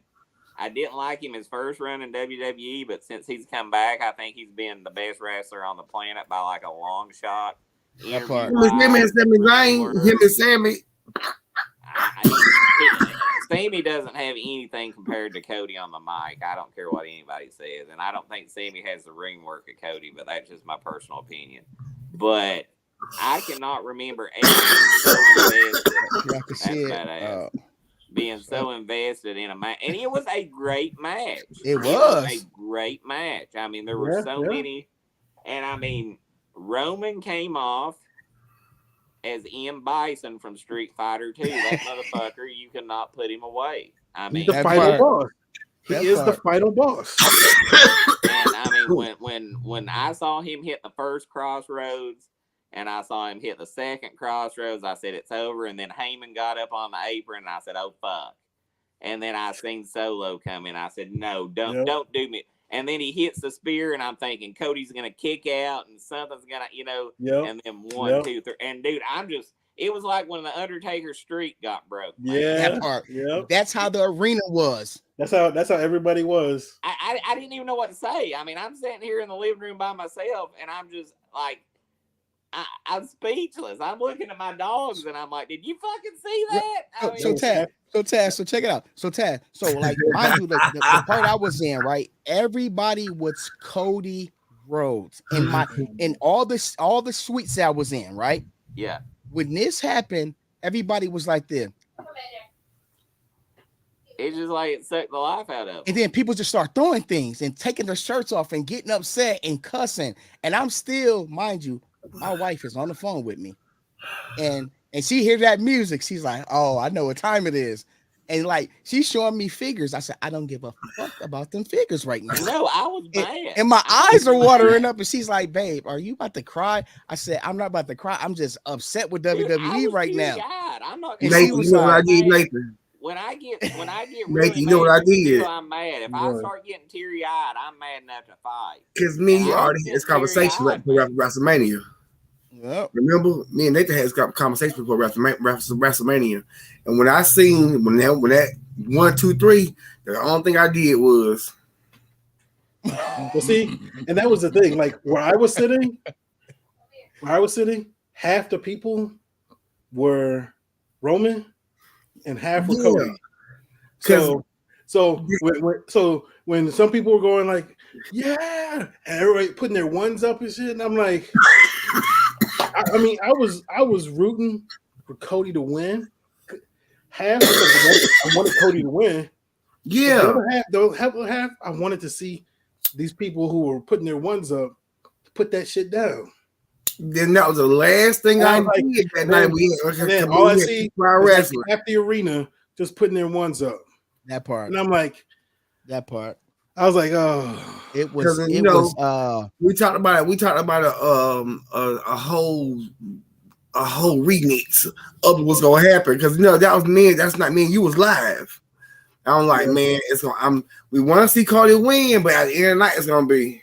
I didn't like him his first run in WWE, but since he's come back, I think he's been the best wrestler on the planet by like a long shot. Him and Sammy. Sammy doesn't have anything compared to Cody on the mic. I don't care what anybody says, and I don't think Sammy has the ring work of Cody, but that's just my personal opinion. But I cannot remember ever being so invested in a match, and it was a great match. It was a great match. I mean, there were so many, and I mean, Roman came off as M. Bison from Street Fighter 2. That motherfucker, you cannot put him away. I mean, he's the final boss. He is the final boss. And I mean, when I saw him hit the first Crossroads and I saw him hit the second Crossroads, I said it's over. And then Heyman got up on the apron and I said, oh fuck. And then I seen Solo come in. I said, no, don't do me. And then he hits the spear, and I'm thinking Cody's gonna kick out, and something's gonna, and then 1, 2, 3. And dude, it was like when the Undertaker's streak got broke. Yeah, that part. Yep. That's how the arena was. That's how everybody was. I didn't even know what to say. I mean, I'm sitting here in the living room by myself, and I'm just like, I'm speechless. I'm looking at my dogs, and I'm like, did you fucking see that? So check it out. So like, mind you, the part I was in, right? Everybody was Cody Rhodes and all the suites that I was in, right? Yeah. When this happened, everybody was like this. It's just like it sucked the life out of them. And then people just start throwing things and taking their shirts off and getting upset and cussing. And I'm still, mind you, my wife is on the phone with me. And and she hears that music. She's like, "Oh, I know what time it is." And like she's showing me figures. I said, "I don't give a fuck about them figures right now." No, I was mad. And my I eyes was are watering mad. up. And she's like, "Babe, are you about to cry?" I said, "I'm not about to cry. I'm just upset with Dude, I WWE was right now." teary-eyed. I'm not And gonna she Nathan, hold was you know what I like, did, mad. Nathan? When I get Nathan, really you know what I mad for did? people, I'm mad. If I What? start getting teary eyed, I'm mad enough to fight. Because me And and you I was already had this getting conversation right teary-eyed, before man. WrestleMania. "Yep." Remember, me and Nathan had this conversation before WrestleMania, and when I seen when that 1, 2, 3, the only thing I did was Well, see, and that was the thing. Like where I was sitting, half the people were Roman and half were yeah, Cody. because So when some people were going like, yeah, and everybody putting their ones up and shit, and I'm like, I mean, I was rooting for Cody to win, half because I wanted Cody to win. But yeah, the other half, I wanted to see these people who were putting their ones up put that shit down. then that was the last thing And I I was like, did that and night. and then all I see is like half the arena just putting their ones up, That part. and I'm like, That part. I was like, oh, It was. because you It know was. we talked about it. We talked about a whole remix of what's gonna happen because you know that was me. That's not me. And you was live. I'm like, yeah. man, it's gonna. We want to see Cody win, but at the end of the night, it's gonna be.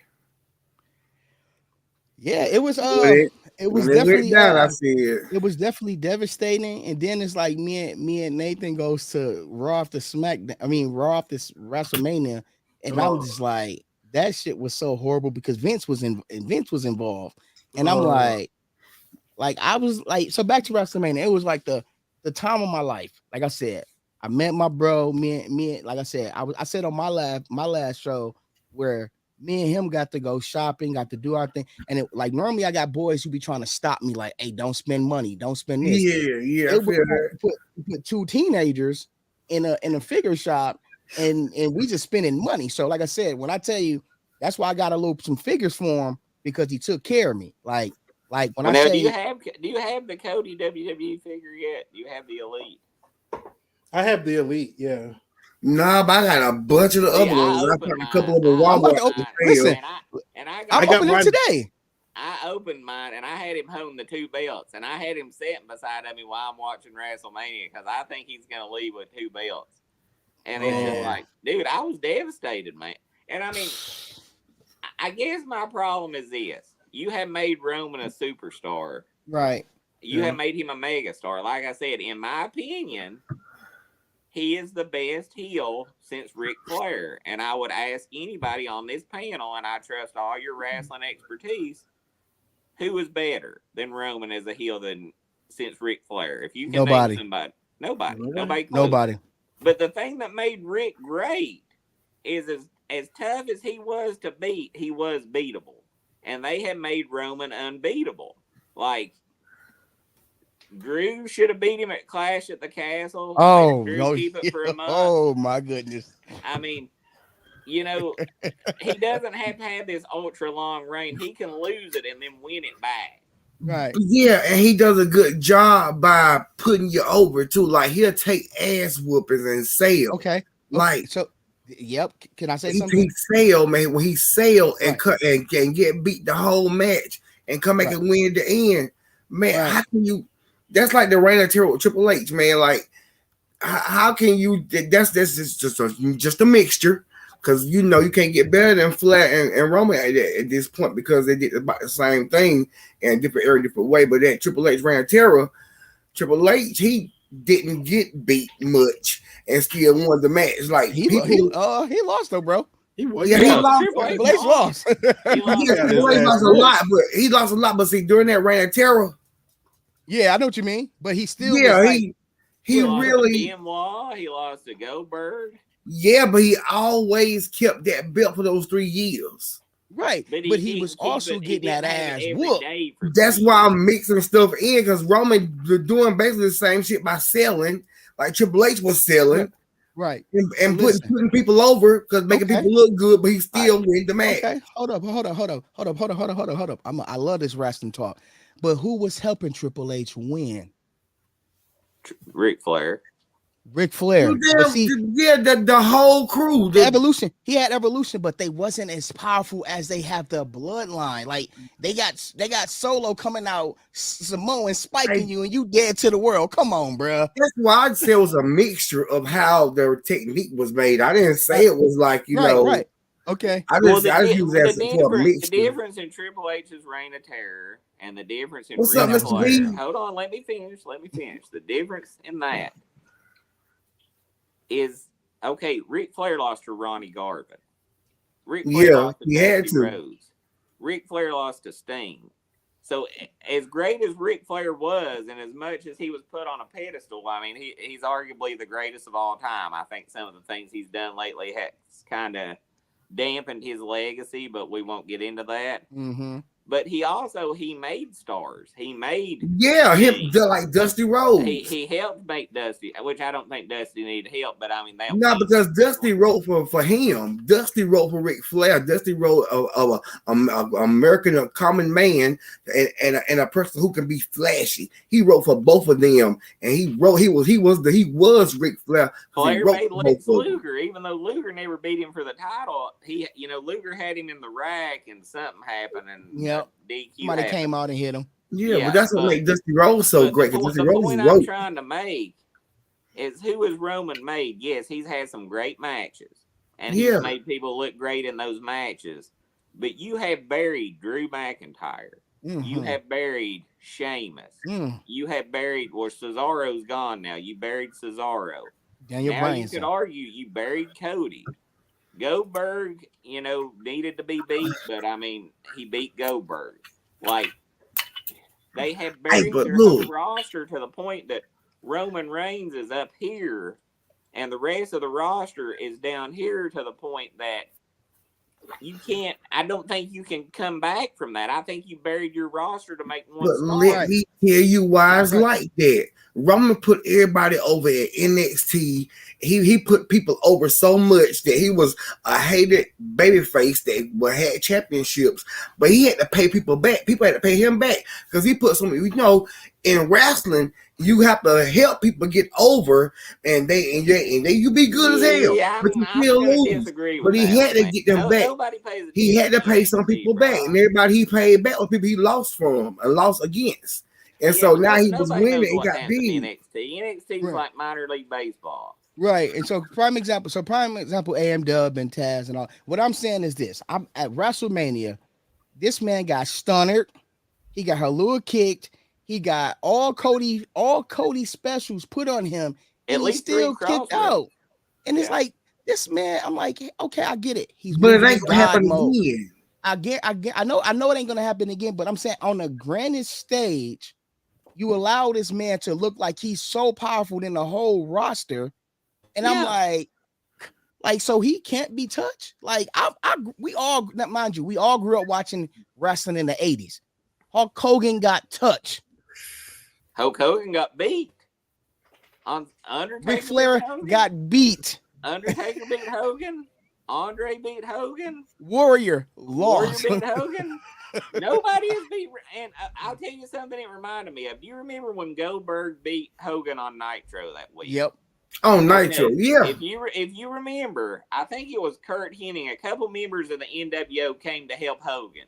Yeah, it was. When It was it went definitely. down, I said, It was definitely devastating. And then it's like me and Nathan goes to Raw after SmackDown. I mean, Raw after WrestleMania, and I'm just like, that shit was so horrible because Vince was involved, and I'm like I was like, so back to WrestleMania. It was like the time of my life. Like I said, I met my bro. Me, like I said, I said on my last show where me and him got to go shopping, got to do our thing. And it, like normally I got boys who be trying to stop me, like, hey, don't spend money, don't spend this. yeah, I It was feel that. put two teenagers in a figure shop and we just spending money. So like I said, when I tell you, that's why I got some figures for him because he took care of me. Like when Well, I now, say, do you have the Cody WWE figure yet? Do you have the Elite? I have the Elite, yeah. Nah, but I got a bunch of the See, other I ones. I opened found a couple mine. of them I I'm about Walmart. to open. mine, Listen, and I I'm got. I got opening mine. today. I opened mine and I had him holding the two belts, and I had him sitting beside me while I'm watching WrestleMania because I think he's gonna leave with two belts. And it's just like, dude, I was devastated, man. And I mean, I guess my problem is this: you have made Roman a superstar, Right. you have made him a megastar. Like I said, in my opinion, he is the best heel since Ric Flair. And I would ask anybody on this panel, and I trust all your wrestling expertise, who is better than Roman as a heel since Ric Flair? If you can name somebody. Nobody close. Nobody. But the thing that made Rick great is as tough as he was to beat, he was beatable. And they have made Roman unbeatable. Like, Drew should have beat him at Clash at the Castle. Oh, Drew no. keep it for a month. Oh, my goodness. I mean, you know, he doesn't have to have this ultra long reign. He can lose it and then win it back. Right. Yeah, and he does a good job by putting you over too. Like he'll take ass whoopings and sell. Okay. Like so, yep. Can I say something? He sell, man. When he sell and Right. cut and get beat the whole match and come back and win at the end, man. How can you? That's like the reign of terror with Triple H, man. Like how can you? That's just a mixture. Because you know you can't get better than Flair and Roman at this point because they did about the same thing in a different area, different way. But that Triple H ran terror. Triple H, he didn't get beat much and still won the match. Like he lost though, bro. He lost. Triple H lost. He lost a lot, but he lost a lot. But see, during that reign of terror, yeah, I know what you mean. But he still, he really lost to Benoit, he lost to Goldberg. Yeah, but he always kept that belt for those 3 years. Right. But he was also getting that ass whooped. That's why I'm mixing stuff in because Roman doing basically the same shit by selling, like Triple H was selling. Right. And putting people over because making people look good, but he still win the match. Okay. Hold up. I love this wrestling talk. But who was helping Triple H win? Ric Flair. Ric Flair. Well, But see, the whole crew. the evolution. He had evolution, but they wasn't as powerful as they have the bloodline. Like they got Solo coming out, Samoan spiking you, and you dead to the world. Come on, bro. That's why I'd say it was a mixture of how their technique was made. I didn't say it was like Right. Okay. I just use that as a mixture. The difference in Triple H's Reign of Terror and the difference in What's up, Ric Mr. Flair. B? Hold on, let me finish. The difference in that is okay. Ric Flair lost to Ronnie Garvin. Ric Flair lost to Dusty Rhodes. Ric Flair lost to Sting. So as great as Ric Flair was, and as much as he was put on a pedestal, I mean, he's arguably the greatest of all time. I think some of the things he's done lately has kind of dampened his legacy, but we won't get into that. Mm-hmm. But he made stars. He made him like Dusty Rhodes. He helped make Dusty, which I don't think Dusty needed help, but I mean that. No, because Dusty wrote for him. Dusty wrote for Ric Flair. Dusty wrote of an American, a common man, and a person who can be flashy. He wrote for both of them, and he was Ric Flair. Flair made Lex Luger, even though Luger never beat him for the title. Luger had him in the rack, and something happened, and DQ. Somebody came out and hit him. Yeah, but that's what made Dusty Rhodes so great. The Dusty Rhodes point I'm trying to make is who has Roman made? Yes, he's had some great matches, and he's made people look great in those matches. But you have buried Drew McIntyre. Mm-hmm. You have buried Sheamus. You have buried. Well, Cesaro's gone now. You buried Cesaro. Now you could argue you buried Cody. Goldberg, needed to be beat, but I mean, he beat Goldberg. Like, they have buried their whole roster to the point that Roman Reigns is up here, and the rest of the roster is down here to the point that I don't think you can come back from that. I think you buried your roster to make one star. Let me tell you why it's like that. Roman put everybody over at NXT. He put people over so much that he was a hated babyface that had championships, but he had to pay people back. People had to pay him back because he put some. In wrestling, you have to help people get over, and you be good as hell, but you still lose. But he had to get them back. He had to pay some people back, and everybody he paid back was people he lost from and lost against. And so now he was winning and got beat. NXT is like minor league baseball. Right. And so prime example, AM Dub and Taz and all. What I'm saying is this. I'm at WrestleMania. This man got stunned. He got Halua kicked. He got all Cody specials put on him. And he still kicked out. And it's like, this man, I'm like, okay, I get it. But it ain't gonna happen again. I know it ain't gonna happen again, but I'm saying on the grandest stage, you allow this man to look like he's so powerful in the whole roster. And I'm like, so he can't be touched. Like we all grew up watching wrestling in the 80s. Hulk Hogan got touched. Hulk Hogan got beat. Undertaker Ric Flair got beat. Undertaker beat Hogan. Andre beat Hogan. Warrior lost. Warrior beat Hogan. Nobody has beat. And I'll tell you something it reminded me of. Do you remember when Goldberg beat Hogan on Nitro that week? Yep. On Nitro, yeah. If you remember, I think it was Kurt Hennig. A couple members of the NWO came to help Hogan.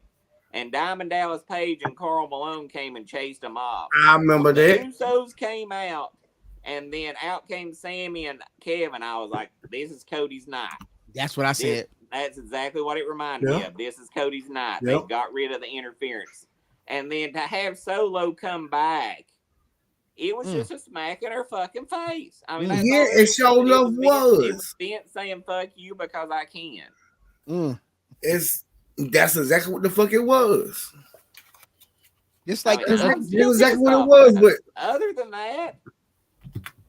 And Diamond Dallas Page and Karl Malone came and chased him off. I remember that. The Usos came out, and then out came Sammy and Kevin. I was like, this is Cody's night. That's what I said. That's exactly what it reminded me of. This is Cody's night. They got rid of the interference. And then to have Solo come back, it was just a smack in her fucking face. I mean, it sure enough was. It was Vince saying "fuck you" because I can. That's exactly what the fuck it was. Just like that's exactly what it was. But other than that,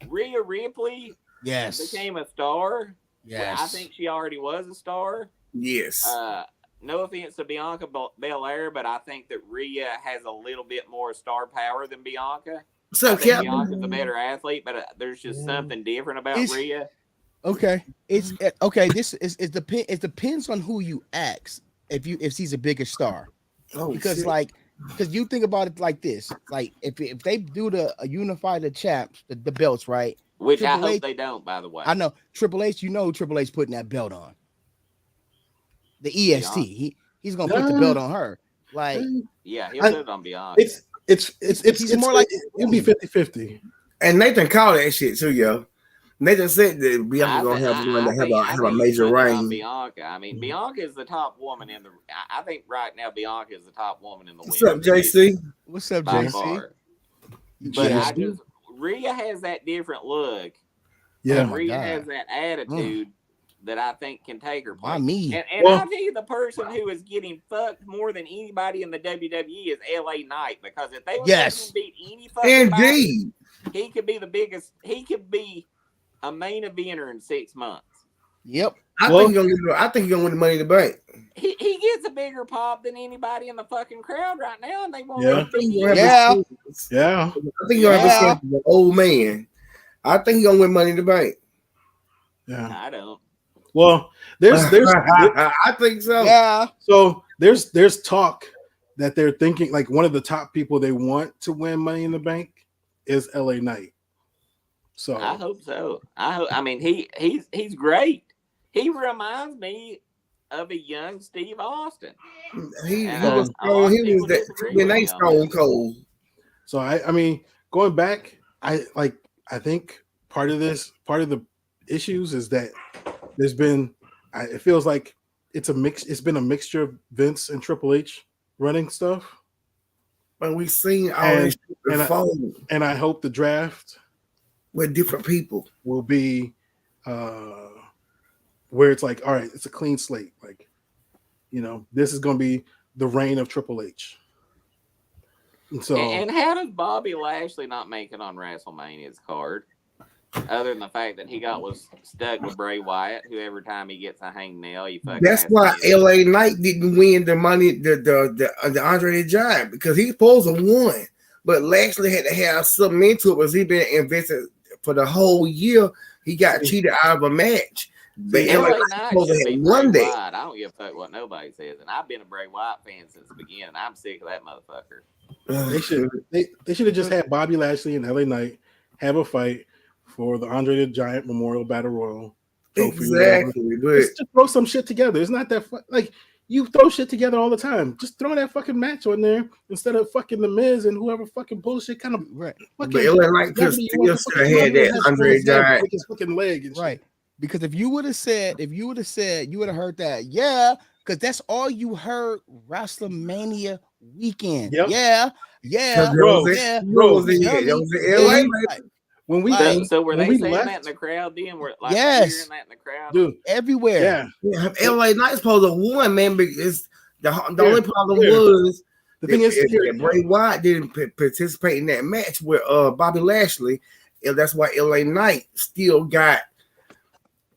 Rhea Ripley became a star. Yes. Well, I think she already was a star. Yes. No offense to Bianca Belair, but I think that Rhea has a little bit more star power than Bianca. So Bianca's a better athlete, but there's just something different about Rhea. Okay, it's okay. It depends on who you ask. If she's a bigger star, because like because you think about it like this, like if they do unify the champs, the belts, right? Which Triple I hope H, they don't, by the way. I know Triple H. You know Triple H putting that belt on the EST. He's gonna put the belt on her. Like, yeah, he'll put it on Bianca. It's more like it'll be 50-50. And Nathan called that shit too, yo. Nathan said that Bianca gonna have one to have a major reign. Bianca. I mean, Bianca is the top woman in the. I think right now Bianca is the top woman in the. What's up, JC? What's up, JC? Far. But Rhea has that different look. Yeah, Rhea has that attitude that I think can take her place. Me. And I'll tell you, the person who is getting fucked more than anybody in the WWE is LA Knight, because if they beat any fucking body, he could be the biggest. He could be a main eventer in 6 months. Yep. I think he's gonna win the Money in the Bank. He gets a bigger pop than anybody in the fucking crowd right now, and they won't. Yeah. I think he's gonna have an old man. I think he's gonna win Money in the Bank. Yeah, I don't. Well, there's I think so. Yeah. So there's talk that they're thinking like one of the top people they want to win Money in the Bank is LA Knight. So I hope so. I mean, he's great. He reminds me of a young Steve Austin. He was Stone Cold. So I mean, going back, I think part of the issues is that there's been it feels like it's been a mixture of Vince and Triple H running stuff. But we've seen all this before. And I hope the draft with different people will be where it's like, all right, it's a clean slate. Like, this is going to be the reign of Triple H. And so, and how does Bobby Lashley not make it on WrestleMania's card? Other than the fact that he was stuck with Bray Wyatt, who every time he gets a hangnail, you fucking. That's why LA Knight didn't win the money, the Andre the Giant, because he's supposed to win. But Lashley had to have something into it because he been invested for the whole year. He got cheated out of a match. But LA Knight supposed to have won that. I don't give a fuck what nobody says, and I've been a Bray Wyatt fan since the beginning. I'm sick of that motherfucker. They should have just had Bobby Lashley and LA Knight have a fight for the Andre the Giant Memorial Battle Royal trophy. Exactly, but just throw some shit together. It's not that like you throw shit together all the time. Just throw that fucking match on there instead of fucking the Miz and whoever fucking bullshit kind of right. But LA Knight could still had that Andre the Giant his fucking leg and right. Because if you would have said, you would have heard that, because that's all you heard Wrestlemania weekend. Yep. Yeah. When we so were they saying that in the crowd then? Were like hearing that in the crowd? Dude, everywhere. Yeah. LA Knight's supposed to win, man, because the only problem was the thing is Bray Wyatt didn't participate in that match with Bobby Lashley. And that's why LA Knight still got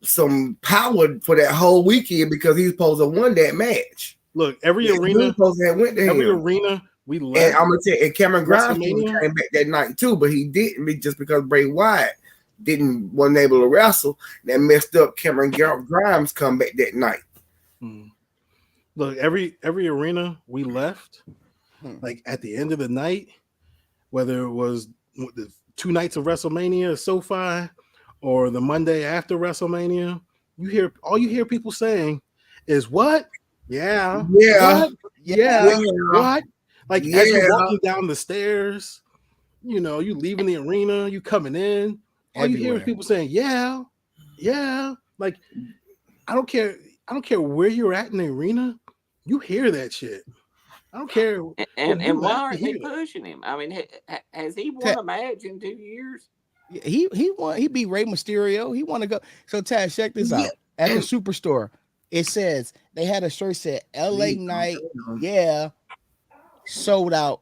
some power for that whole weekend because he's supposed to win that match. Look, every arena we left. And I'm gonna tell you, and Cameron Grimes came back that night too, but he didn't just because Bray Wyatt wasn't able to wrestle. That messed up Cameron Grimes comeback that night. Look, every arena we left, like at the end of the night, whether it was the 2 nights of WrestleMania, SoFi, or the Monday after WrestleMania, all you hear people saying is what? Yeah. What? Like as you're walking down the stairs, you leaving the arena, you coming in, all you hear is people saying, yeah. Like I don't care where you're at in the arena, you hear that shit. I don't care. And why aren't they pushing him? I mean, has he won a match in 2 years? He won. He beat Rey Mysterio. He want to go. So Taz, check this out. At the Superstore, it says they had a shirt said LA Knight, sold out.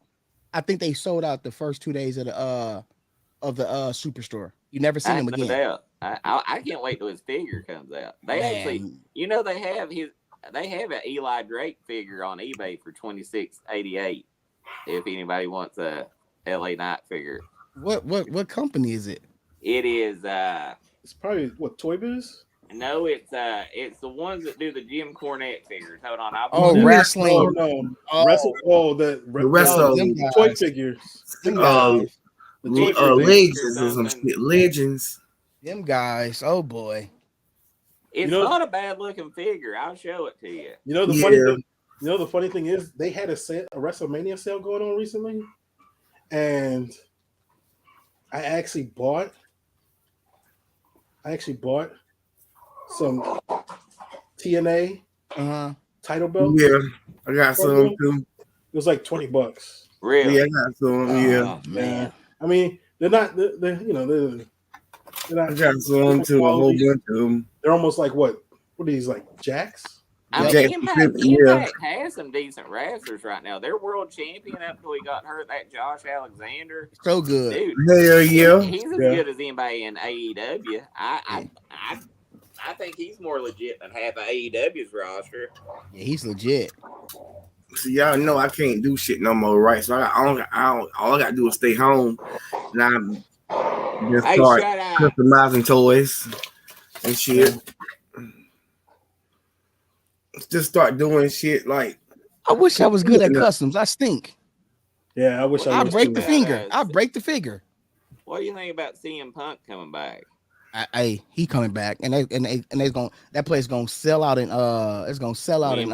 I think they sold out the first 2 days of the Superstore. You never seen him again. I can't wait till his figure comes out. They actually, they have an Eli Drake figure on eBay for $26.88. If anybody wants a LA Knight figure. What company is it? It is it's probably what, Toy Biz? No, it's the ones that do the Jim Cornette figures. Hold on, I'll Oh, pull it up. wrestling. No. Oh, The wrestle- them toy guys. figures. Them Uh, guys. The toy Figure figures. Legends or some something. shit. Legends. Them guys. Oh boy. It's You know- not a bad looking figure. I'll show it to you. You know the funny thing. You know the funny thing is they had a WrestleMania sale going on recently, and I actually bought some TNA title belts. Yeah, I got some too. It was like $20. Really? Yeah, I got some. Yeah, Oh, man. I mean, they're not. They're you know they're not. I got some too. A whole bunch of them. They're almost like what? What are these like jacks? I mean, Jack Impact yeah. has some decent wrestlers right now. They're world champion up until he got hurt. That Josh Alexander, So good. dude. Hell yeah. He's as good as anybody in AEW. I think he's more legit than half of AEW's roster. Yeah, he's legit. So y'all know I can't do shit no more, right? So all I got to do is stay home. And I'm just start customizing toys and shit. Just start doing shit like. I wish I was good at customs. I stink. Yeah, I wish I I'll was break too. the finger. I'll break the figure. What do you think about CM Punk coming back? Hey, he coming back, and they gonna that place gonna sell out in it's gonna sell out in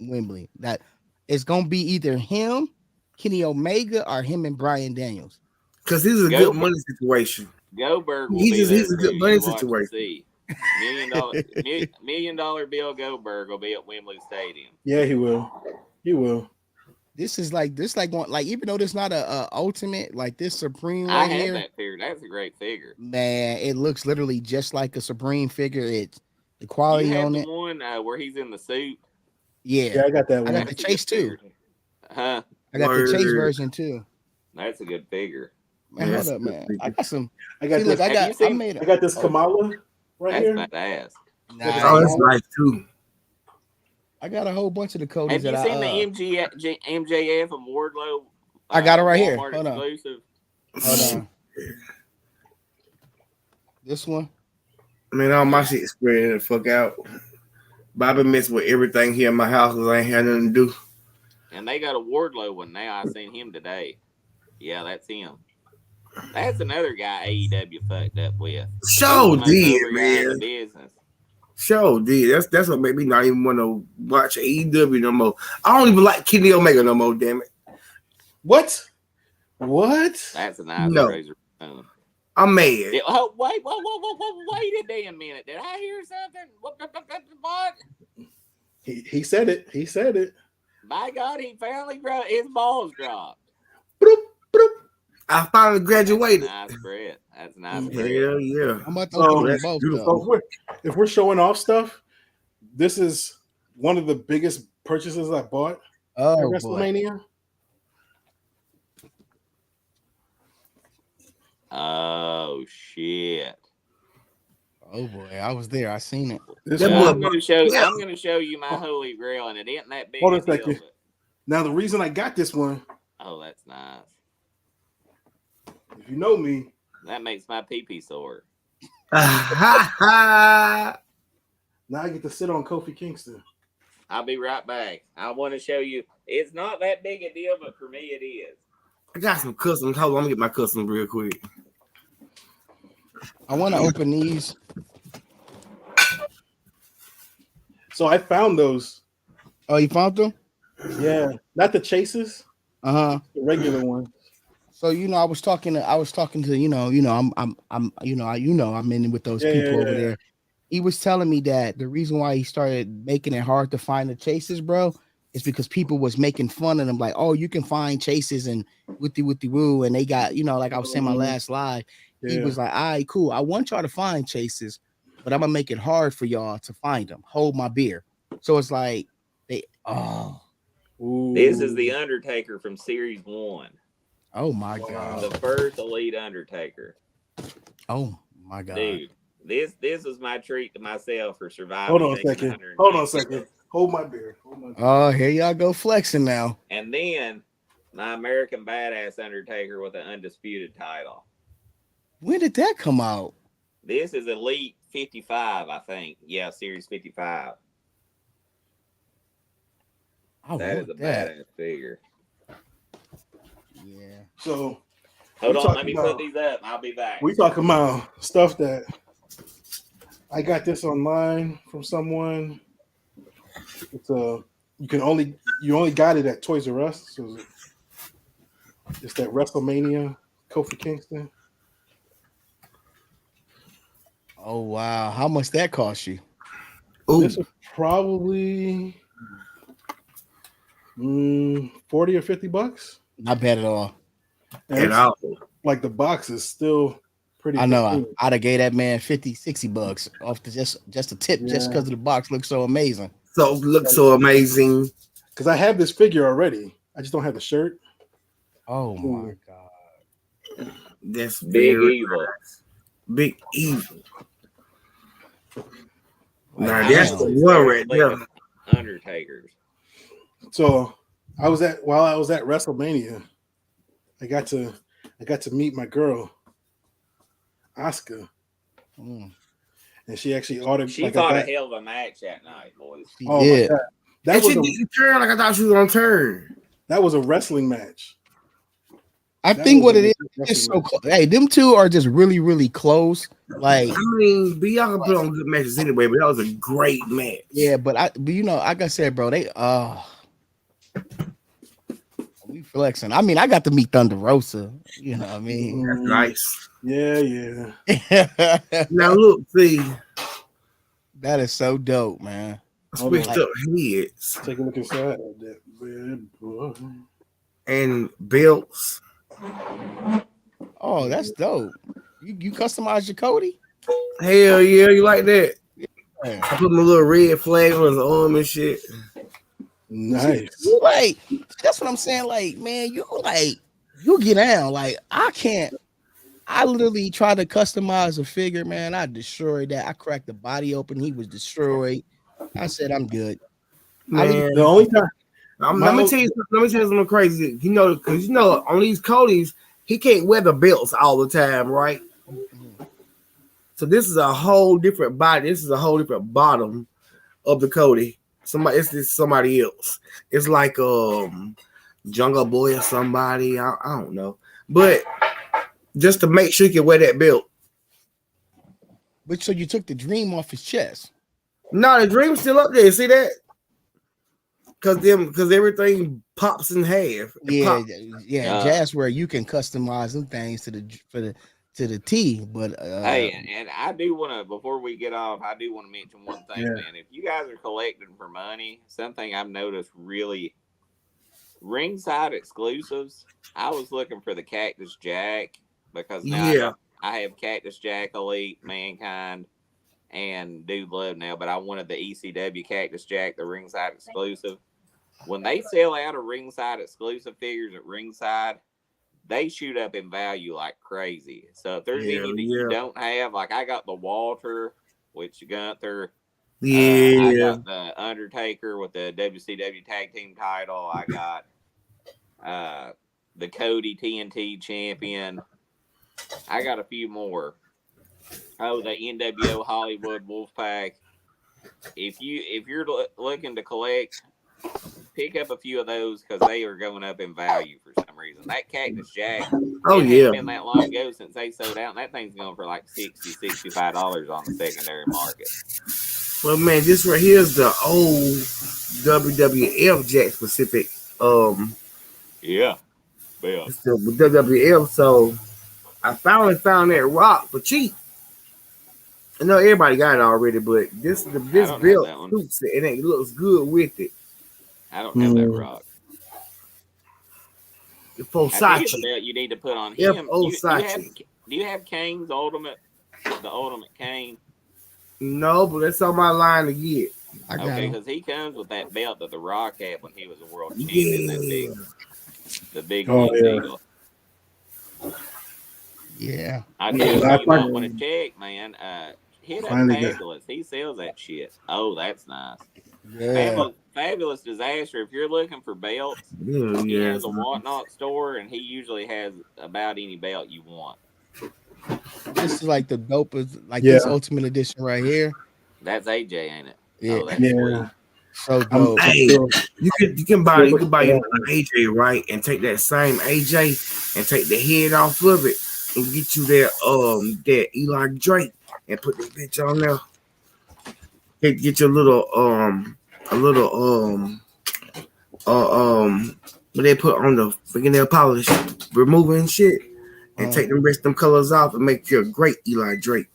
Wembley. That it's gonna be either him, Kenny Omega, or him and Bryan Daniels. Because this is a good money situation. Goldberg will he's a good money situation. situation. $1 million bill Goldberg will be at Wembley Stadium. Yeah, he will. He will. This like one, like even though this not a ultimate, like this Supreme I right had here. that figure. That's a great figure. Man, it looks literally just like a Supreme figure. It's the quality you have on the it. One where he's in the suit. Yeah, I got that one. I got the Chase too. Huh? I got the Chase version too. That's a good figure. Man, hold up, man. I got some. I got See, this. look, I got this Kamala right here. That's badass. Oh, that's nice too. I got a whole bunch of the Codys. Have you seen the MJF and Wardlow? I got it right here. Hold on. Hold on. This one. Man, all my shit spread the fuck out. Bobby messed with everything here in my house because I ain't had nothing to do. And they got a Wardlow one now. I seen him today. Yeah, that's him. That's another guy AEW fucked up with. So did, man. Business. Sure did. That's what made me not even want to watch AEW no more. I don't even like Kenny Omega no more. Damn it. What? That's a nice razor. I'm mad. Wait a damn minute. Did I hear something? What? He said it. He said it. By God, he finally his balls dropped. Broop, broop. I finally graduated. Nice bread. That's nice. Hell yeah. I'm about to open them both. So if we're showing off stuff, this is one of the biggest purchases I bought at WrestleMania. Oh shit! Oh boy, I was there. I seen it. I'm going to show you my holy grail, and it ain't that big. Hold on a second. Now the reason I got this one. Oh, that's nice. If you know me, that makes my pee-pee sore. Now I get to sit on Kofi Kingston. I'll be right back. I want to show you. It's not that big a deal, but for me, it is. I got some customs. Hold on, let me get my customs real quick. I want to open these. So I found those. Oh, you found them? Yeah, not the chases. The regular ones. So I was talking to I'm in with those people over there. He was telling me that the reason why he started making it hard to find the chases, bro, is because people was making fun of them, like, oh, you can find chases and wooty woo, and they got, like I was saying my last live. He was like, all right, cool. I want y'all to find chases, but I'm gonna make it hard for y'all to find them. Hold my beer. So it's like This is the Undertaker from Series 1. Oh my God. The first Elite Undertaker. Oh my God. Dude, this was my treat to myself for surviving. Hold on a second. Hold my beer. Oh, here y'all go flexing now. And then my American Badass Undertaker with an undisputed title. When did that come out? This is Elite 55, I think. Yeah, Series 55. That is a badass figure. Yeah. So hold on, let me put these up. I'll be back. We talking about stuff that I got this online from someone. It's you only got it at Toys R Us. So it's that Wrestlemania Kofi Kingston. Oh wow, how much that cost you? This was probably 40 or $50. Not bad at all. Like the box is still pretty. I know. I'd have gave that man $50-$60 off the just a tip, just because the box looks so amazing. So amazing. Because I have this figure already. I just don't have the shirt. Oh my god. That's Big Evil. Big Evil. Now that's the one right there. Undertakers. So while I was at WrestleMania, I got to meet my girl, Asuka. And she actually ordered. She fought a hell of a match that night, boys. She did. That was didn't turn like I thought she was gonna turn. That was a wrestling match. I think what it is so close. Hey, them two are just really, really close. Like, I mean, y'all can put on good matches anyway, but that was a great match. Yeah, but you know, like I said, bro, they we flexing. I mean, I got to meet Thunder Rosa. You know what I mean? That's nice. Yeah. Now look, see, that is so dope, man. Switched up heads. Take a look inside of that bad boy. And belts. Oh, that's dope. You customize your Cody? Hell yeah, you like that? Yeah. I put my little red flag on his arm and shit. Nice. Like, that's what I'm saying. Like, man, you get down. Like, I literally tried to customize a figure, man. I destroyed that. I cracked the body open. He was destroyed. I said, I'm good. Man, the only time. Let me tell you something crazy. You know, because on these Codys, he can't wear the belts all the time, right? So this is a whole different body. This is a whole different bottom of the Cody. It's somebody else. It's like Jungle Boy or somebody. I don't know, but just to make sure you can wear that belt. But so you took the dream off his chest? No, the dream's still up there. See that? Because everything pops in half. Yeah. Jazz where you can customize some things to the T. But hey, and I do want to, before we get off, I do want to mention one thing, man. If you guys are collecting for money, something I've noticed really ringside exclusives. I was looking for the Cactus Jack because now I have Cactus Jack Elite, Mankind, and Dude Love now, but I wanted the ECW Cactus Jack, the ringside exclusive. When they sell out of ringside exclusive figures at ringside, they shoot up in value like crazy. So if there's any that you don't have, like I got the Walter, which Gunther. I got the Undertaker with the WCW Tag Team title. I got the Cody TNT champion. I got a few more. Oh, the NWO Hollywood Wolfpack. If you're looking to collect, pick up a few of those because they are going up in value for some reason. That Cactus Jack, hasn't been that long ago since they sold out, and that thing's going for like $60-$65 on the secondary market. Well, man, this right here is the old WWF Jack specific. It's the WWF. So I finally found that rock for cheap. I know everybody got it already, but this build suits it and it looks good with it. I don't have that rock. The Fosachi. You need to put on him. Do you have Kane's Ultimate? The Ultimate Kane? No, but that's on my line to get. Okay, because he comes with that belt that The Rock had when he was a world champion. The big eagle. Yeah. I do. You might want to check, man. Hit up Fabulous. He sells that shit. Oh, that's nice. Yeah. Fabulous Disaster. If you're looking for belts, he has a Whatnot store, and he usually has about any belt you want. This is like the dopest, like Yeah. this Ultimate Edition right here. That's AJ, ain't it? Yeah. Oh, that's Yeah. sweet. So dope. Hey, still- you can buy still your looking AJ, right, and take that same AJ and take the head off of it and get you that Eli Drake and put that bitch on there. Get your little what they put on the fingernail polish removing shit and take them rest them colors off and make you a great Eli Drake.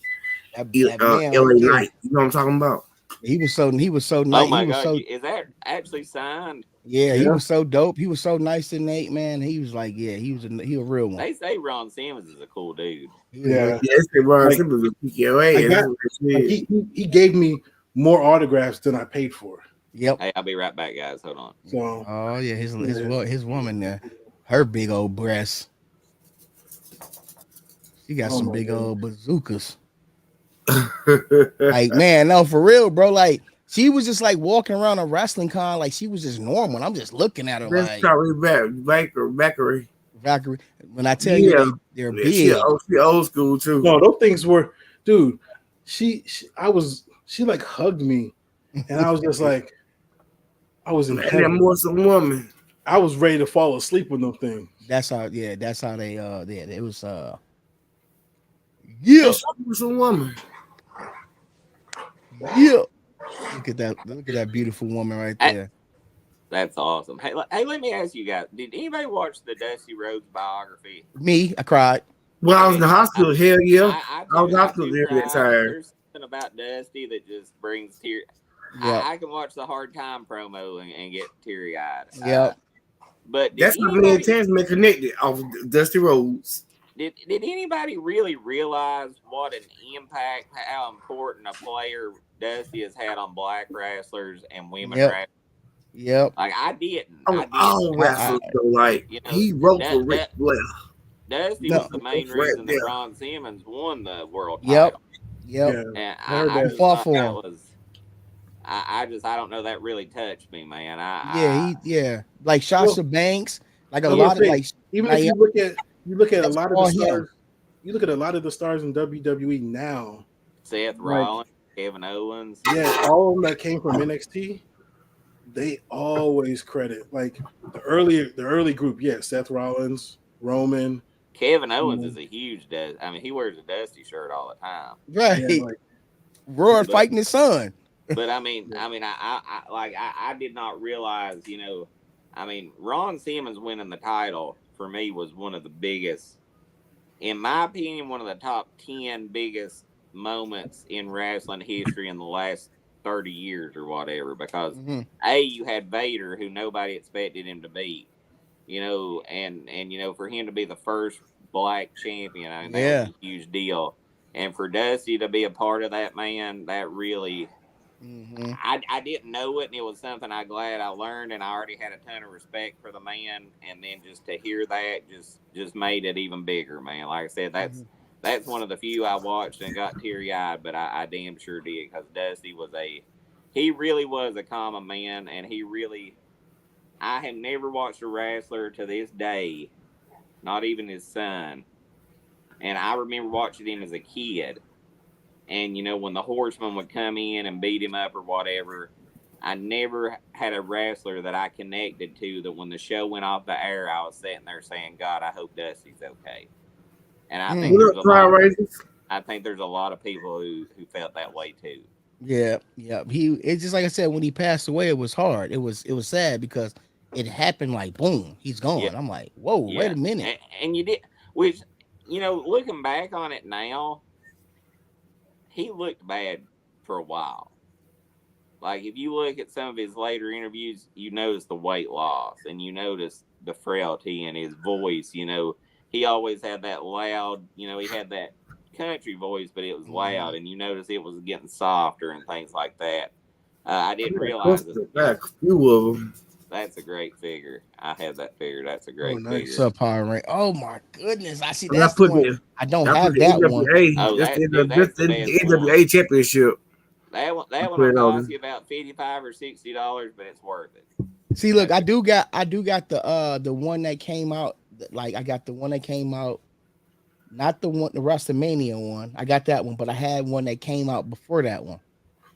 That man LA right there. Knight. You know what I'm talking about? He was so nice. Oh my he was God, so is that actually signed? yeah, he Yeah. was so dope. He was so nice to Nate, man. He was like, yeah, he a real one. They say Ron Simmons is a cool dude. He was Yeah. real- Yes, it was. Like- It was a PKOA. I got- Like he gave me more autographs than I paid for. Yep. Hey, I'll be right back, guys. Hold on. So Oh yeah, his woman there, her big old breasts. She got Oh, some my big goodness. old bazookas. Like, man, no, for real, bro. Like, she was just like walking around a wrestling con, like she was just normal. And I'm just looking at her That's like probably Valkyrie. Valkyrie. When I tell Yeah. you they're Yeah, big, she old school too. no, those things were, dude. She like hugged me, and I was just like, I was in And that heaven. Morrison woman. I was ready to fall asleep with them things. that's how they it was Yeah, yeah. Morrison woman. Yeah. Look at that beautiful woman right there. That's awesome. Hey, let me ask you guys: did anybody watch the Dusty Rhodes biography? Me, I cried. Well, I was in the hospital. Hell yeah. I was do- hospital do there cry. that time. There's something about Dusty that just brings tears. Yeah. I can watch the Hard Time promo and get teary eyed. Yep. But That's how me and Tasman connected off of Dusty Rhodes. did anybody really realize what an impact, how important a player Dusty has had on black wrestlers and women Yep. wrestlers? Yep. Like I didn't. All wrestlers though, like You know, he wrote that- for Ric Flair. Dusty No. was the main That's right reason that there. Ron Simmons won the world Yep. title. Yep. Yeah. And Heard I that. just Fought thought for that him. was. I don't know. That really touched me, man. Like Sasha Banks, like a I was lot of gonna like Even like, if you look at a that's lot of all the him. stars, you look at a lot of the stars in WWE now. Seth Rollins, Kevin Owens. Yeah, all of them that came from NXT, they always credit like the early group. Yeah, Seth Rollins, Roman. Kevin Owens is a huge Dusty. I mean, he wears a Dusty shirt all the time. right. Yeah, like, Roar But- fighting his son. But I did not realize, I mean, Ron Simmons winning the title for me was one of the biggest, in my opinion, one of the top 10 biggest moments in wrestling history in the last 30 years or whatever. Because Mhm. you had Vader, who nobody expected him to beat, and for him to be the first black champion, I mean, that was a huge deal. And for Dusty to be a part of that, man, that really. Mhm. I didn't know it, and it was something I'm glad I learned, and I already had a ton of respect for the man, and then just to hear that just made it even bigger, man. Like I said, that's one of the few I watched and got teary-eyed, but I damn sure did, because Dusty he really was a common man, and I have never watched a wrestler to this day, not even his son, and I remember watching him as a kid. And, when the Horseman would come in and beat him up or whatever, I never had a wrestler that I connected to that when the show went off the air, I was sitting there saying, God, I hope Dusty's okay. And I think What up, Trial Raisins? I think there's a lot of people who felt that way too. Yeah. It's just like I said, when he passed away, it was hard. It was sad because it happened like boom, he's gone. Yeah. I'm like, whoa, wait a minute. And you did, which, looking back on it now, he looked bad for a while. Like, if you look at some of his later interviews, you notice the weight loss and you notice the frailty in his voice. He always had that loud, he had that country voice, but it was loud, and you notice it was getting softer and things like that. I didn't realize it. Got a few of them. That's a great figure. I had that figure. That's a great nice. figure. Sub Power Rank. Oh my goodness. I see And that's I put the one. the I don't I have put the that one. NWA. Oh, That's that's the the best NWA championship. That one put will it on. cost you about $55 or $60, but it's worth it. See, look, I do got the one that came out. Like I got the one that came out Not the one, the Wrestlemania one. I got that one, but I had one that came out before that one.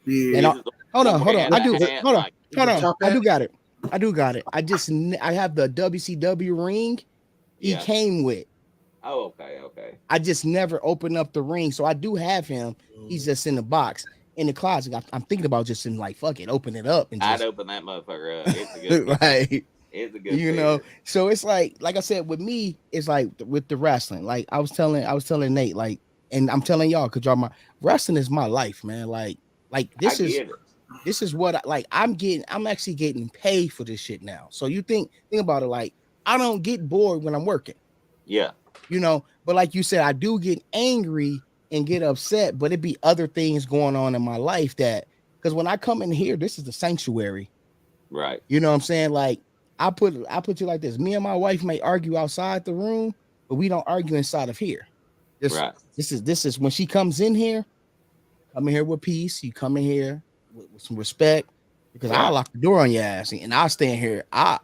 And Yeah. Is it the hold one on, where he hold on. had I the do. hat, Hold on, like, hold The on. top I do hat? got it. I do got it. I have the WCW ring. He yeah. came with. Oh, okay. I just never opened up the ring, so I do have him. He's just in the box in the closet. I'm thinking about just in like fuck it, open it up and I'd just open that motherfucker up. It's a good figure. like It's a good you know. figure. So it's like I said with me, it's like with the wrestling. Like I was telling Nate, like, and I'm telling y'all because y'all my wrestling is my life, man. Like I this get it. is what I'm actually getting paid for this shit now. So you think about it, like I don't get bored when I'm working, Yeah. but like you said, I do get angry and get upset, but it be other things going on in my life that because when I come in here, this is the sanctuary. Right. You know what I'm saying? Like I put you like this. Me and my wife may argue outside the room, but we don't argue inside of here. This Right. this is when she comes in here, come in here with peace. You come in here with some respect because I Right. lock the door on your ass and I stand here. I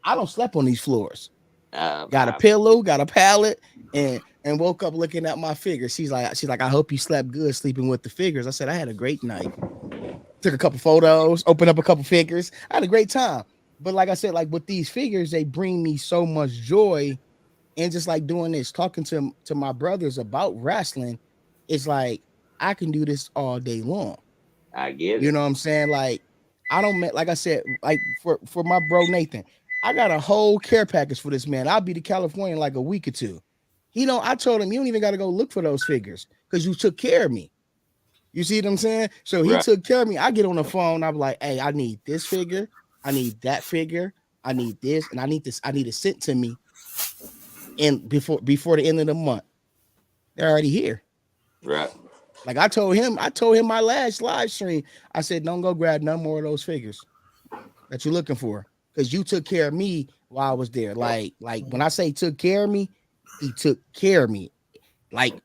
don't sleep on these floors. Got a I, pillow, got a pallet, and woke up looking at my figures. She's like, I hope you slept good sleeping with the figures. I said I had a great night. Took a couple photos, opened up a couple figures. I had a great time. But like I said, like with these figures, they bring me so much joy. And just like doing this, talking to my brothers about wrestling, it's like I can do this all day long. I get You it. know what I'm saying? Like I don't like I said, like for my bro Nathan, I got a whole care package for this man. I'll be to California in like a week or two. He don't. I told him you don't even got to go look for those figures because you took care of me. You see what I'm saying? So he Right. took care of me. I get on the phone. I'm like, hey, I need this figure. I need that figure. I need this, and I need this. I need it sent to me, and before the end of the month. They're already here. Right. Like I told him my last live stream. I said, don't go grab none more of those figures that you're looking for because you took care of me while I was there. Like when I say took care of me, he took care of me. Like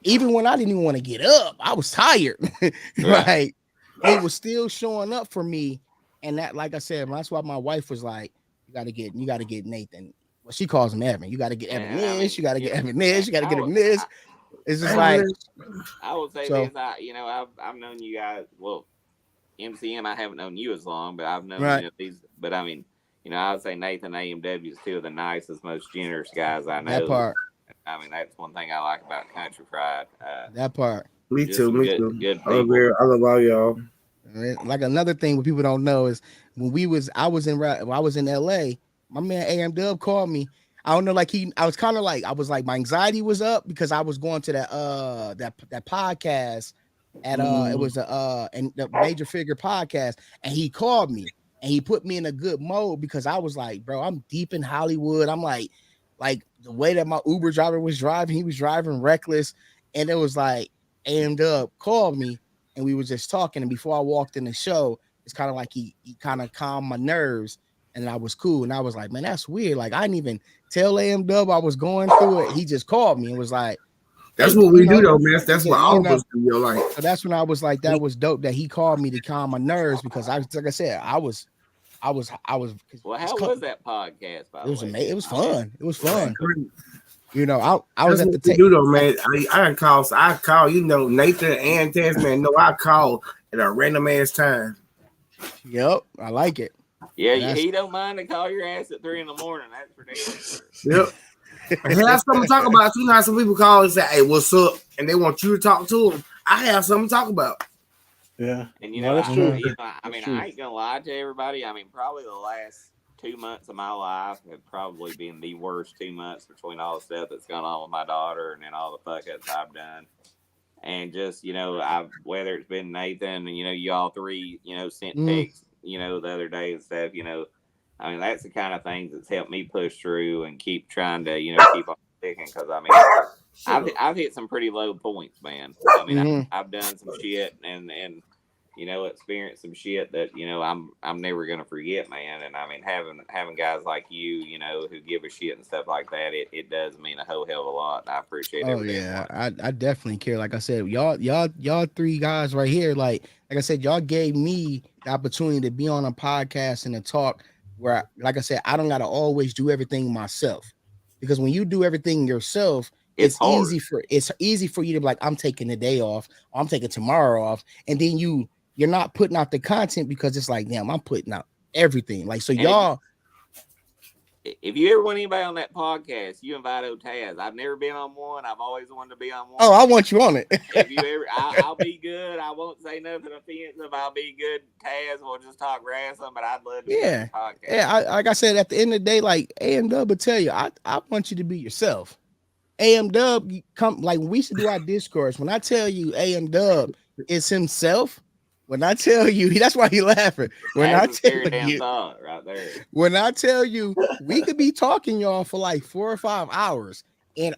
even when I didn't even want to get up, I was tired. Right. Like he was still showing up for me. And that, like I said, that's why my wife was like, you got to get Nathan. Well, she calls him Evan. You got to get Evan And I this. mean, You got to you get know, Evan this. You got to I get him would, this. It's just Hey, like I would say so. this. I've known you guys. Well, MCM, I haven't known you as long, but I've known Right. these. But I mean, I would say Nathan AMW is two of the nicest, most generous guys I That know. part. I mean, that's one thing I like about Country Pride. That part. Me Just too. some Me good too. good I love people. I love all y'all. Like another thing what people don't know is when I was in LA, my man AM Dub called me. I don't know, like I was kind of like I was like my anxiety was up because I was going to that podcast at it was and the Major Figure podcast, and he called me and he put me in a good mode because I was like, bro, I'm deep in Hollywood. I'm like the way that my Uber driver was driving, he was driving reckless, and it was like AM Dub called me and we were just talking. And before I walked in the show, it's kind of like he kind of calmed my nerves, and I was cool. And I was like, man, that's weird. Like I didn't even tell AM Dub I was going through it. He just called me and was like, That's hey, what we do, though, man. That's what all of us do. Yo, like, so that's when I was like, that was dope that he called me to calm my nerves because like I said, I was. Well, how was that podcast? By It the was way, amazing. It was I mean, fun. It was fun. great. I was That's at what the we do, though, man. I call, Nathan and Tasman. No, I call at a random ass time. Yep, I like it. yeah, And that's he don't mind to call your ass at 3 in the morning. That's for damn sure. Yep. I have something to talk about. You know how some people call and say, "Hey, what's up?" and they want you to talk to them. I have something to talk about. Yeah. And No, that's true. I That's true. ain't gonna lie to everybody. I mean, probably the last 2 months of my life have probably been the worst 2 months between all the stuff that's gone on with my daughter and then all the fuck ups I've done. And just, I've whether it's been Nathan and you all three, sent texts, the other day and stuff, I mean, that's the kind of things that's helped me push through and keep trying to, keep on sticking. Because I mean, I've hit some pretty low points, man. I mean, I've done some shit and experienced some shit that I'm never gonna forget, man. And I mean, having guys like you, who give a shit and stuff like that, it does mean a whole hell of a lot. And I appreciate Oh every damn yeah, one. I definitely care. Like I said, y'all three guys right here. Like I said, y'all gave me the opportunity to be on a podcast and to talk. Where, like I said, I don't gotta always do everything myself, because when you do everything yourself, It's hard. easy for you to be like, I'm taking the day off, or I'm taking tomorrow off, and then you're not putting out the content because it's like, damn, I'm putting out everything. Like, so And y'all. If you ever want anybody on that podcast, you invite Otaz. I've never been on one. I've always wanted to be on one. Oh, I want you on it. If you ever, I'll be good. I won't say nothing offensive. I'll be good. Taz, we'll just talk wrestling, but I'd love to be on the podcast. Yeah. Like I said, at the end of the day, like AM Dub will tell you, I want you to be yourself. AM Dub, you come like we used to do our discourse. When I tell you AM Dub is himself, when I tell you, that's why he laughing. When I tell you, right there. When I tell you, we could be talking y'all for like 4 or 5 hours, and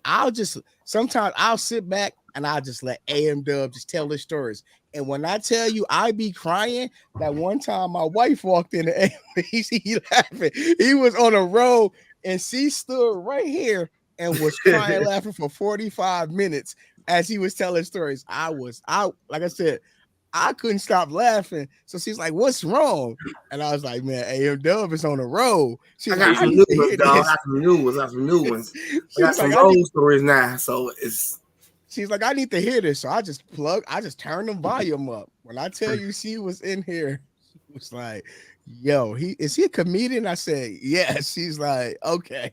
sometimes I'll sit back and I'll just let AM Dub just tell his stories. And when I tell you, I be crying. That one time my wife walked in, and he laughing. He was on a road, and she stood right here and was crying, laughing for 45 minutes as he was telling stories. Like I said, I couldn't stop laughing. So she's like, "What's wrong?" And I was like, "Man, AM Dub is on the road." I got some new ones, dog. I got some new ones. I got some road stories now. So she's like, "I need to hear this." So I just turned the volume up. When I tell you she was in here, she was like, "Yo, is he a comedian?" I said, "Yes." She's like, "Okay."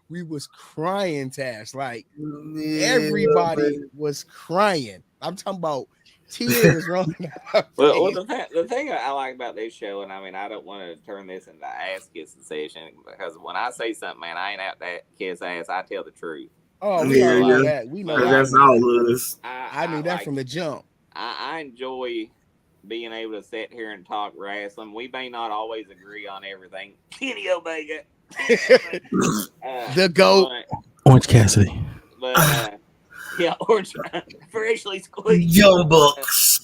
We was crying, Tash. Like everybody was crying. I'm talking about tears rolling out. Well, the thing I like about this show, and I mean, I don't want to turn this into ass kissing session, because when I say something, man, I ain't out to kiss ass. I tell the truth. Oh, we know that. We know that's all it is. I knew that from the jump. I enjoy being able to sit here and talk wrestling. We may not always agree on everything. Kenny Omega. The GOAT. Orange Cassidy. But yeah, orange, freshly squeezed. Young Bucks.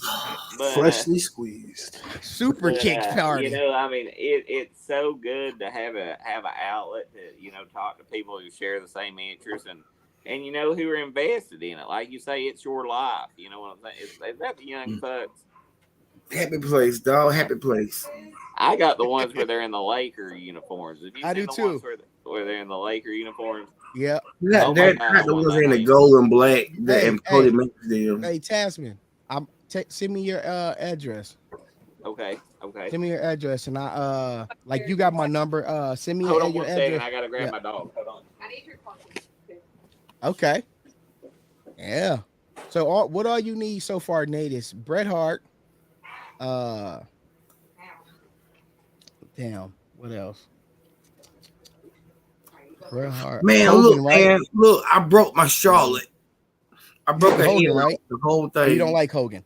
Freshly squeezed. Super kick party. You know, I mean, it's so good to have an outlet to, you know, talk to people who share the same interests and you know, who are invested in it. Like you say, it's your life. You know what I'm saying? It's that the young folks. Happy place, dog. Happy place. I got the ones where they're in the Laker uniforms. Have you I seen do the too. ones where they're in the Laker uniforms? Yeah. They're not the ones in the gold and black that Cody makes them. Hey, Tasman, send me your address. Okay. Send me your address, and I like you got my number. Send me Hold on your one address. second. I gotta grab my dog. Hold on. I need your coffee. Okay. Yeah. So what all you need so far, Nate, is Bret Hart. Damn. What else? Bret Hart. Man, Hogan, look, I broke my Charlotte. I broke Hogan, right? The whole thing. You don't like Hogan.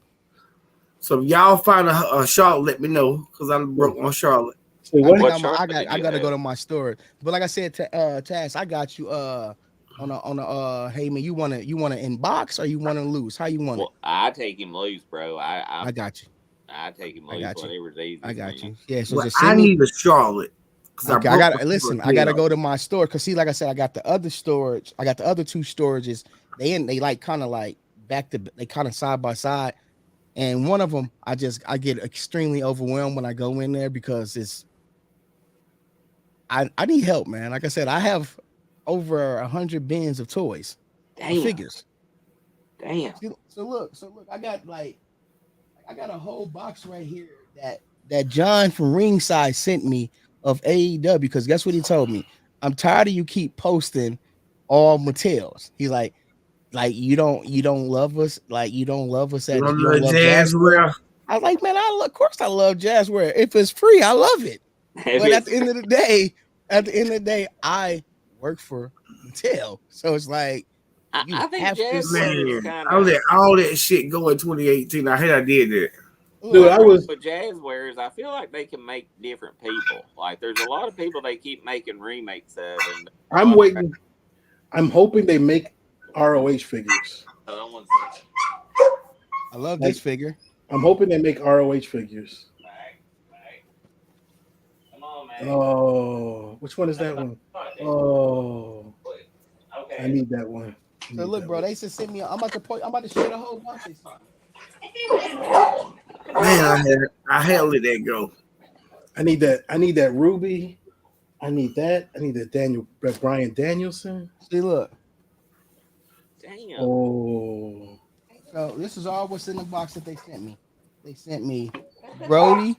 So if y'all find a Charlotte, let me know, because I broke my Charlotte. I gotta go to my store. But like I said to Taz, I got you on a hey man, you wanna inbox or you wanna lose? How you want it? Well, I take him loose, bro. I got you. I take him loose, whatever's easy. I got you. Yeah, so well, just send I need a Charlotte. Okay, I gotta go to my store because see, like I said, I got the other storage. I got the other two storages. They like kind of like they kind of side by side. And one of them, I get extremely overwhelmed when I go in there because I need help, man. Like I said, I have over 100 bins of toys, figures. Damn. So look, I got a whole box right here that John from Ringside sent me of AEW, because guess what he told me? I'm tired of you keep posting all Mattels. He's like you don't love us, like you don't love us at you don't love Jazzware. I was like, man, of course I love Jazzware. If it's free, I love it. But at the end of the day, I work for Mattel, so it's like I think Jazzware is kind of. I let all that shit go in 2018. I hate I did that. Dude, But Jazzwares, I feel like they can make different people. Like there's a lot of people they keep making remakes of. And I'm waiting. I'm hoping they make ROH figures. I love this figure. I'm hoping they make ROH figures. Right. Come on, man. Oh, which one is that one? Oh, okay. I need that one. So look, bro, they should send me. I'm about to share the whole bunch of stuff. Man, I hell let that go. I need that Ruby. I need that. I need that Brian Danielson. See, look. Damn. Oh. So this is all what's in the box that they sent me. They sent me Brody.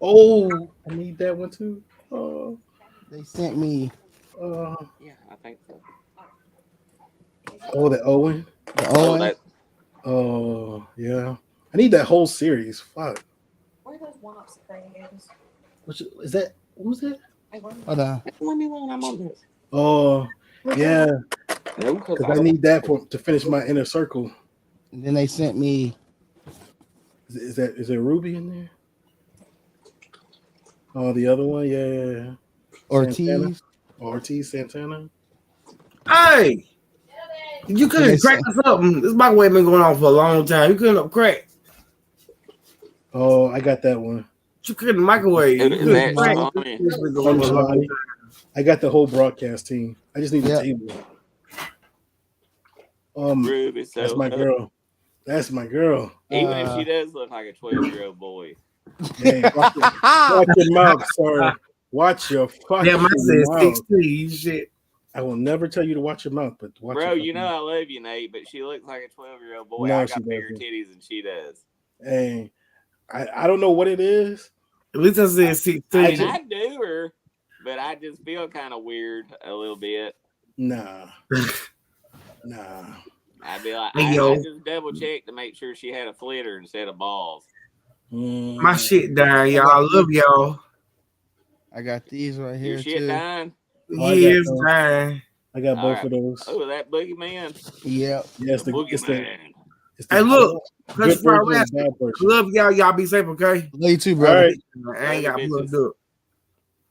Oh, I need that one too. Oh. They sent me Yeah, I think so. Oh, the Owen. the Oh, Owen. that Oh, yeah. I need that whole series. Fuck. Where are those wops things? Which is that? What was that? Hold on. let me know when I'm on this. Oh, yeah. No, because Because I need that to finish my inner circle. And then they sent me Is there Ruby in there? Oh, the other one, yeah. Santana? Ortiz. Ortiz Santana. Hey, you couldn't They crack said- or something. This microwave been going on for a long time. You couldn't crack. Oh, I got that one. You couldn't microwave. You is couldn't that crack. Shivani? This been going on for a long Shivani. time. I got the whole broadcast team. I just need the Yeah. table. Ruby, That's so my girl. That's my girl. even if she does look like a 12-year-old boy. Hey, watch your mouth, sir. Watch your fucking Damn, I said mouth. 16. Shit. I will never tell you to watch your mouth, but watch Bro, your you fucking know mouth. I love you, Nate, but she looks like a 12-year-old boy. No, I she got bigger doesn't. titties than she does. Hey, I don't know what it is. At least I said 16. I mean, I do her, but I just feel kind of weird a little bit. Nah. Nah. I'd be like, Hey, I yo. just double checked to make sure she had a flitter instead of balls. My shit dying, y'all. I love y'all. I got these right here Your shit too. dying? Oh, I got Yes, those. dying. I got All both right. of those. Oh, that boogeyman. Yep. Yes, The it's the boogeyman. it's the Hey, look. good Country Fried version and Wrestling. bad version. Love y'all. Y'all be safe, okay? Love you too, All brother. right. I ain't got Later, plugged bitches. up.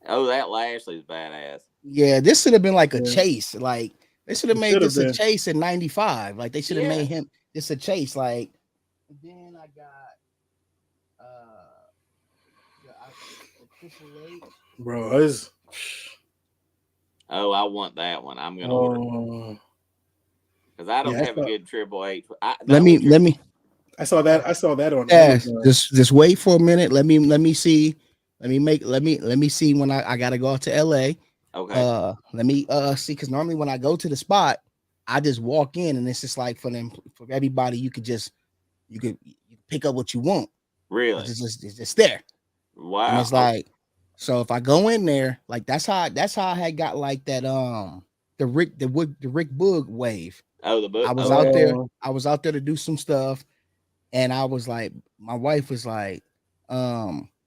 Oh, that Lashley's badass. Yeah, this should have been like a Yeah. chase. Like they should have It made should've this a been. chase in '95. Like they should have Yeah. made him this a chase. Like and then I got the Triple H. Bro, it's Oh, I want that one. I'm gonna order oh, because I don't yeah, have a good Triple H. Let me I saw that on Yes, Amazon. just wait for a minute. Let me see. Let me see when I gotta go out to LA. Okay. Let me see because normally when I go to the spot, I just walk in and it's just like for everybody, you could pick up what you want. Really? It's just there. Wow. And it's like, so if I go in there, like that's how I had got like that the Rick Boog wave. Oh, the book. I was out there to do some stuff, and I was like, my wife was like,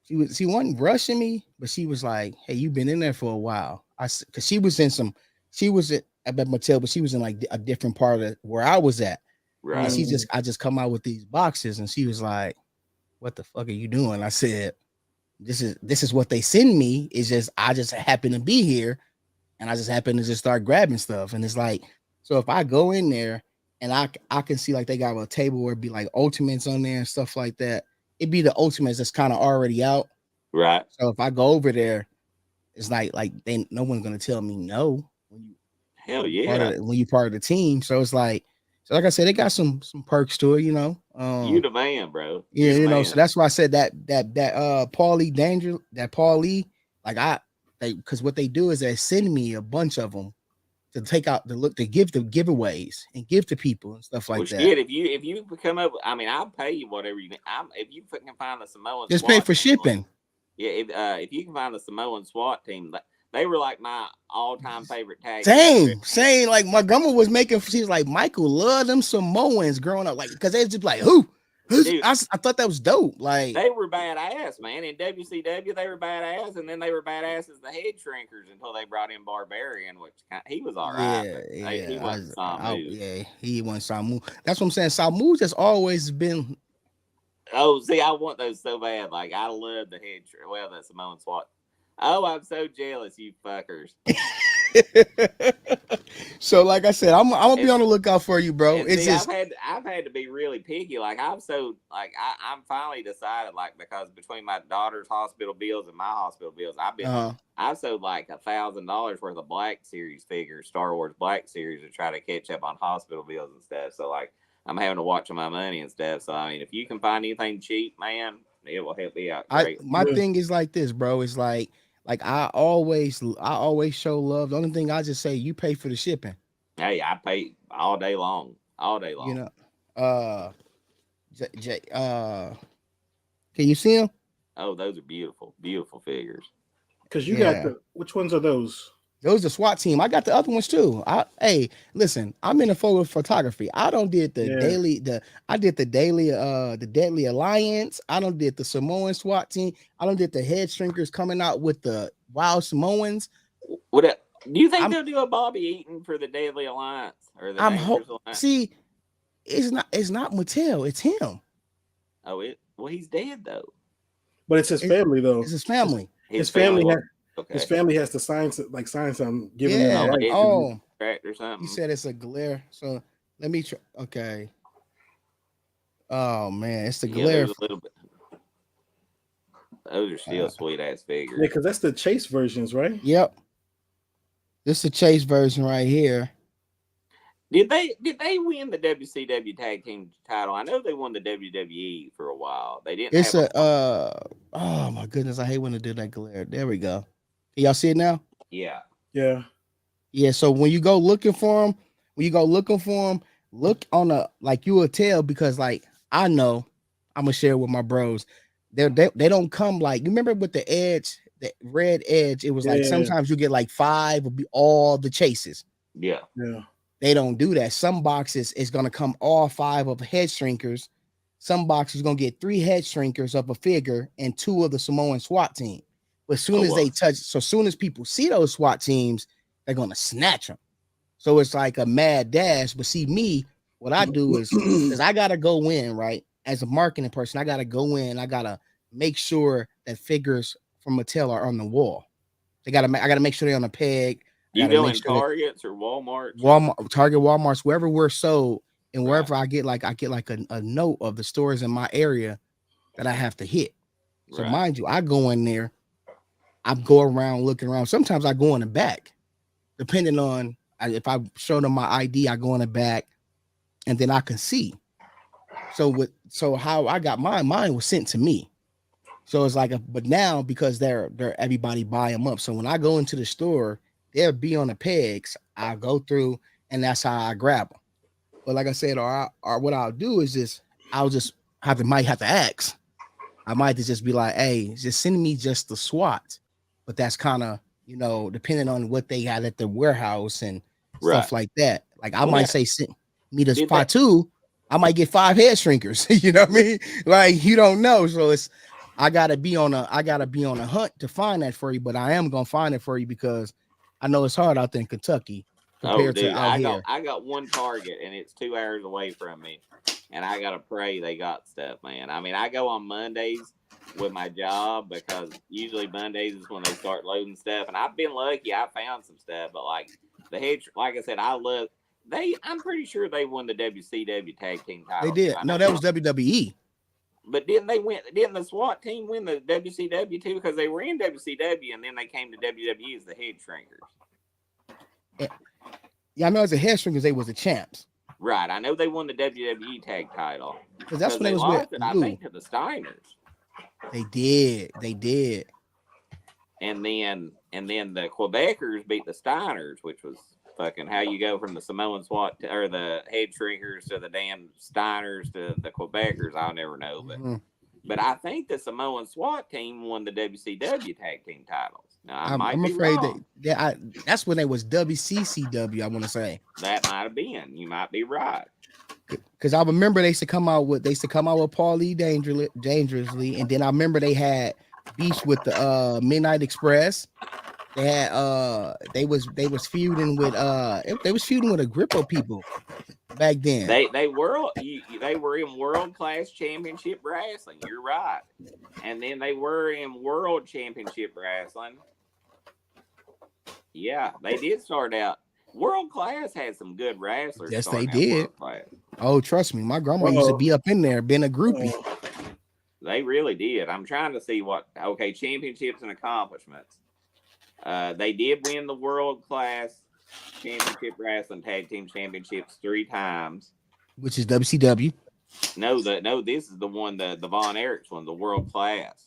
she wasn't rushing me, but she was like, hey, you've been in there for a while. Because she was at Mattel, but she was in like a different part of where I was at. Right. And I just come out with these boxes, and she was like, what the fuck are you doing? I said, this is what they send me. It's just I just happen to be here, and I just happen to just start grabbing stuff. And it's like, so if I go in there and I can see like they got a table where it'd be like ultimates on there and stuff like that, it'd be the ultimates that's kind of already out. Right. So if I go over there, it's like no one's gonna tell me no when Hell yeah. when you're part of the team. So it's like, so like I said, they got some perks to it, you know. You the man, bro. Yeah, You the man. so that's why I said that Paulie, like because what they do is they send me a bunch of them to take out to give the giveaways and give to people and stuff like that. Shit, if you come up, I mean, I'll pay you whatever you need. If you can find the Samoan, Just SWAT pay for team, shipping. Yeah, if you can find the Samoan SWAT team, they were like my all-time favorite tag. Same. Like my grandma was making. She was like, Michael loved them Samoans growing up, like because they just like who. Dude, I thought that was dope. Like they were badass, man. In WCW, they were badass, and then they were badass as the head shrinkers until they brought in Barbarian, which he was all right. He wasn't Samu. Yeah, he wasn't Samu. That's what I'm saying. Samu just always been. Oh, see, I want those so bad. Like I love the head. Well, the Samoan SWAT. Oh, I'm so jealous, you fuckers. So, like I said, I'm gonna be on the lookout for you, bro. It's see, just I've had to be really picky. Like I'm finally decided, like, because between my daughter's hospital bills and my hospital bills, I've sold like $1,000 worth of Black Series figures, Star Wars Black Series, to try to catch up on hospital bills and stuff. So like I'm having to watch my money and stuff. So I mean, if you can find anything cheap, man, it will help me out great. My thing is like this, bro. It's like I always show love. The only thing I just say, you pay for the shipping. Hey, I pay all day long. All day long. You know, can you see them? Oh, those are beautiful, beautiful figures. Because you got Yeah. the which ones are those? Those the SWAT team. I got the other ones too. Hey, listen, I'm in the photo photography. I don't did the Yeah. daily, I did the daily, the Deadly Alliance. I don't did the Samoan SWAT team. I don't did the head shrinkers coming out with the wild Samoans. Do you think I'm- they'll do a Bobby Eaton for the Deadly Alliance or the I'm Dangerous Alliance? see, it's not Mattel, it's him. Oh, well, he's dead though. But it's his family though. It's his family. His family was- has, okay. his family has to sign something giving Yeah. them the right. Oh, Contract or something. he said it's a glare. So let me try. Okay. Oh man, it's the glare. There's a little bit. Those are still sweet ass figures. Yeah, because that's the Chase versions, right? Yep. This is the Chase version right here. Did they win the WCW tag team title? I know they won the WWE for a while. They didn't. It's oh my goodness, I hate when they do that glare. There we go. Can y'all see it now? Yeah. Yeah. Yeah. So when you go looking for them, look on the like you will tell because like I know I'm gonna share with my bros. They don't come like you remember with the edge, the red edge. It was like sometimes you get like 5 will be all the chases. Yeah. Yeah. They don't do that. Some boxes is gonna come all 5 of head shrinkers. Some boxes gonna get 3 head shrinkers of a figure and 2 of the Samoan SWAT team. But as soon as they touch, so soon as people see those SWAT teams, they're gonna snatch them. So it's like a mad dash. But see me, what I do is because I gotta go in right as a marketing person. I gotta go in. I gotta make sure that figures from Mattel are on the wall. I gotta make sure they're on a peg. You go in Targets or Walmart? Target, Walmart's, wherever we're sold, and wherever I get like a note of the stores in my area that I have to hit. So mind you, I go in there, I go around looking around. Sometimes I go in the back, depending on if I show them my ID, I go in the back, and then I can see. So how I got mine was sent to me. So it's like but now because they're everybody buy them up. So when I go into the store, they'll be on the pegs. I'll go through, and that's how I grab them. But like I said, or what I'll do is I'll just might have to ask. I might just be like, hey, just send me just the SWAT. But that's kind of, depending on what they got at the warehouse and stuff like that. Like I might say, send me the SWAT 2. I might get 5 head shrinkers. You know what I mean? Like you don't know. So I gotta be on a hunt to find that for you. But I am gonna find it for you because I know it's hard out there in Kentucky compared to out here. I got one Target and it's 2 hours away from me, and I gotta pray they got stuff, man. I mean, I go on Mondays with my job because usually Mondays is when they start loading stuff, and I've been lucky. I found some stuff, but like like I said, I'm pretty sure they won the WCW tag team title. They did. No, that was WWE. But didn't the SWAT team win the WCW too? Because they were in WCW and then they came to WWE as the head shrinkers. Yeah, I know as a head shrinkers, they was the champs. Right. I know they won the WWE tag title. Because that's when they was with I think to the Steiners. They did. And then the Quebecers beat the Steiners, which was fucking how you go from the Samoan SWAT or the head shrinkers to the damn Steiners to the Quebecers. I'll never know, but I think the Samoan SWAT team won the WCW tag team titles. Now, I'm afraid that's when they was WCCW. I want to say that might have been. You might be right. Because I remember they used to come out with Paulie dangerously, and then I remember they had beefs with the Midnight Express. They had they was feuding with a grip of people back then. They were in World Class Championship Wrestling. You're right, and then they were in World Championship Wrestling. Yeah, they did start out. World Class had some good wrestlers. Yes, they did. Oh, trust me, my grandma used to be up in there, being a groupie. They really did. I'm trying to see championships and accomplishments. They did win the World Class Championship Wrestling Tag Team Championships 3 times. Which is WCW. No, this is the one, the Von Erichs one, the World Class.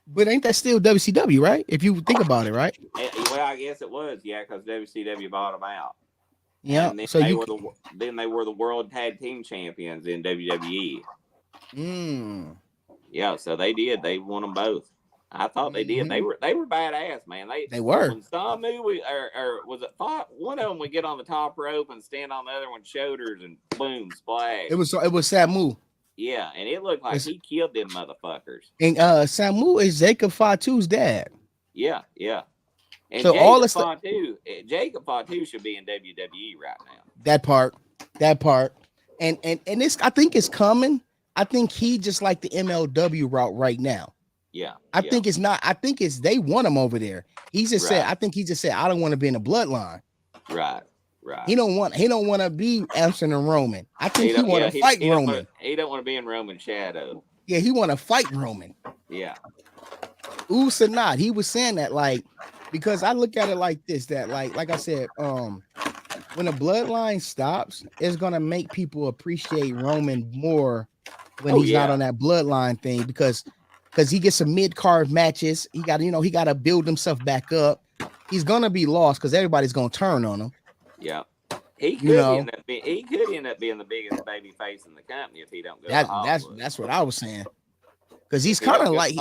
But ain't that still WCW, right? If you think about it, right? Well, I guess it was, yeah, because WCW bought them out. Yeah. And then So they were the world tag team champions in WWE. Yeah, so they did. They won them both. I thought they did. They were badass, man. They were. When Samu or was it one of them would get on the top rope and stand on the other one's shoulders and boom, splash. It was Samu. Yeah, and it looked like he killed them motherfuckers. And Samu is Jacob Fatu's dad. Yeah. And so Jacob all the Jacob Fatu should be in WWE right now. That part. And this, I think, is coming. I think he just like the MLW route right now. Yeah. I think it's not. I think it's they want him over there. He just said. Right. I think he just said, I don't want to be in the bloodline. Right. He don't want to be Anderson and Roman. I think he want to fight Roman. He don't want to be in Roman's shadow. Yeah, he want to fight Roman. Yeah. Usa not. He was saying that because I look at it like this, that like I said, when the bloodline stops, it's gonna make people appreciate Roman more when he's not on that bloodline thing because he gets some mid-card matches. He got to build himself back up. He's gonna be lost because everybody's gonna turn on him. Yeah. He could end up being the biggest baby face in the company if he don't go to Hollywood. That's what I was saying. Because he's kind of like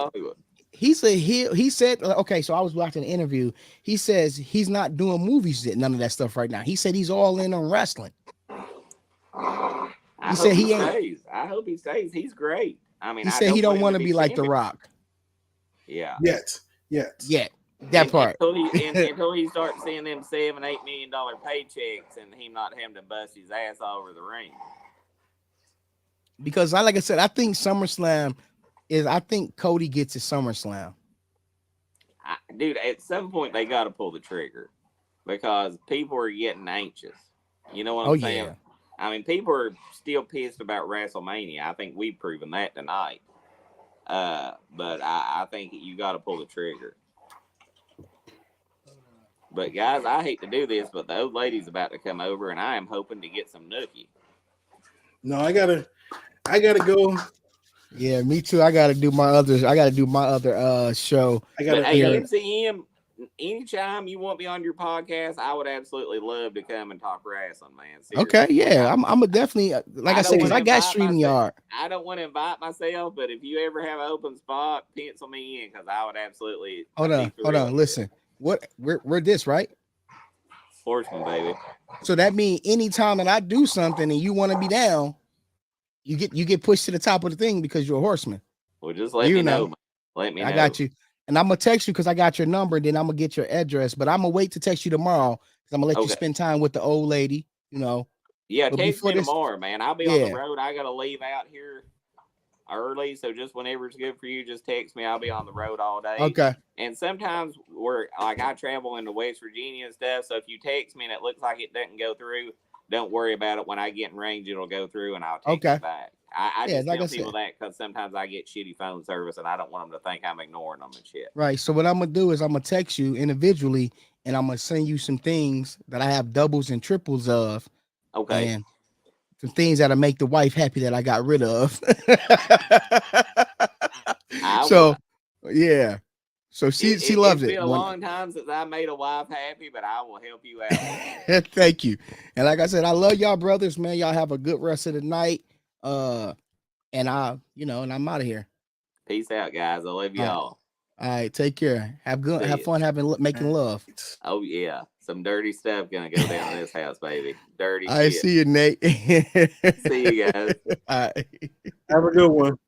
he's a heel. He said, okay, so I was watching an interview. He says he's not doing movies, none of that stuff right now. He said he's all in on wrestling. I hope he stays. He's great. I mean, he said he don't want to be like The Rock. Yeah. Yet. That part. Until he starts seeing them $7-8 million paychecks and him not having to bust his ass all over the ring. Because like I said, I think SummerSlam I think Cody gets his SummerSlam. Dude, at some point they got to pull the trigger because people are getting anxious. You know what I'm saying? Yeah. I mean, people are still pissed about WrestleMania. I think we've proven that tonight. But I think you got to pull the trigger. But guys, I hate to do this, but the old lady's about to come over, and I am hoping to get some nookie. No, I gotta go. Yeah, me too. I gotta do my other show. MCM, anytime you want me on your podcast, I would absolutely love to come and talk wrestling, man. Seriously. Okay, yeah, I'm a definitely like I said, because I got StreamYard. I don't want to invite myself, but if you ever have an open spot, pencil me in because I would absolutely. Hold on. Listen, we're this right? Sportsman, baby. So that means anytime that I do something and you want to be down, you get pushed to the top of the thing because you're a horseman. Well, just let me know. Let me know. I got you. And I'm gonna text you because I got your number, and then I'm gonna get your address. But I'm gonna wait to text you tomorrow because I'm gonna let you spend time with the old lady, Yeah, text me tomorrow, man. I'll be on the road. I gotta leave out here early, so just whenever it's good for you, just text me. I'll be on the road all day. Okay. And sometimes I travel into West Virginia and stuff, so if you text me and it looks like it doesn't go through, don't worry about it. When I get in range, it'll go through, and I'll text you back. I just tell people that because sometimes I get shitty phone service, and I don't want them to think I'm ignoring them and shit. Right. So what I'm gonna do is I'm gonna text you individually, and I'm gonna send you some things that I have doubles and triples of. Okay. And some things that'll make the wife happy that I got rid of. Yeah. So she loves it. It's been a long time since I made a wife happy, but I will help you out. Thank you. And like I said, I love y'all brothers, man. Y'all have a good rest of the night. And I'm out of here. Peace out, guys. I love y'all. All right, take care. Have fun making love. Oh yeah, some dirty stuff gonna go down in this house, baby. Dirty. I see you, Nate. See you guys. All right. Have a good one.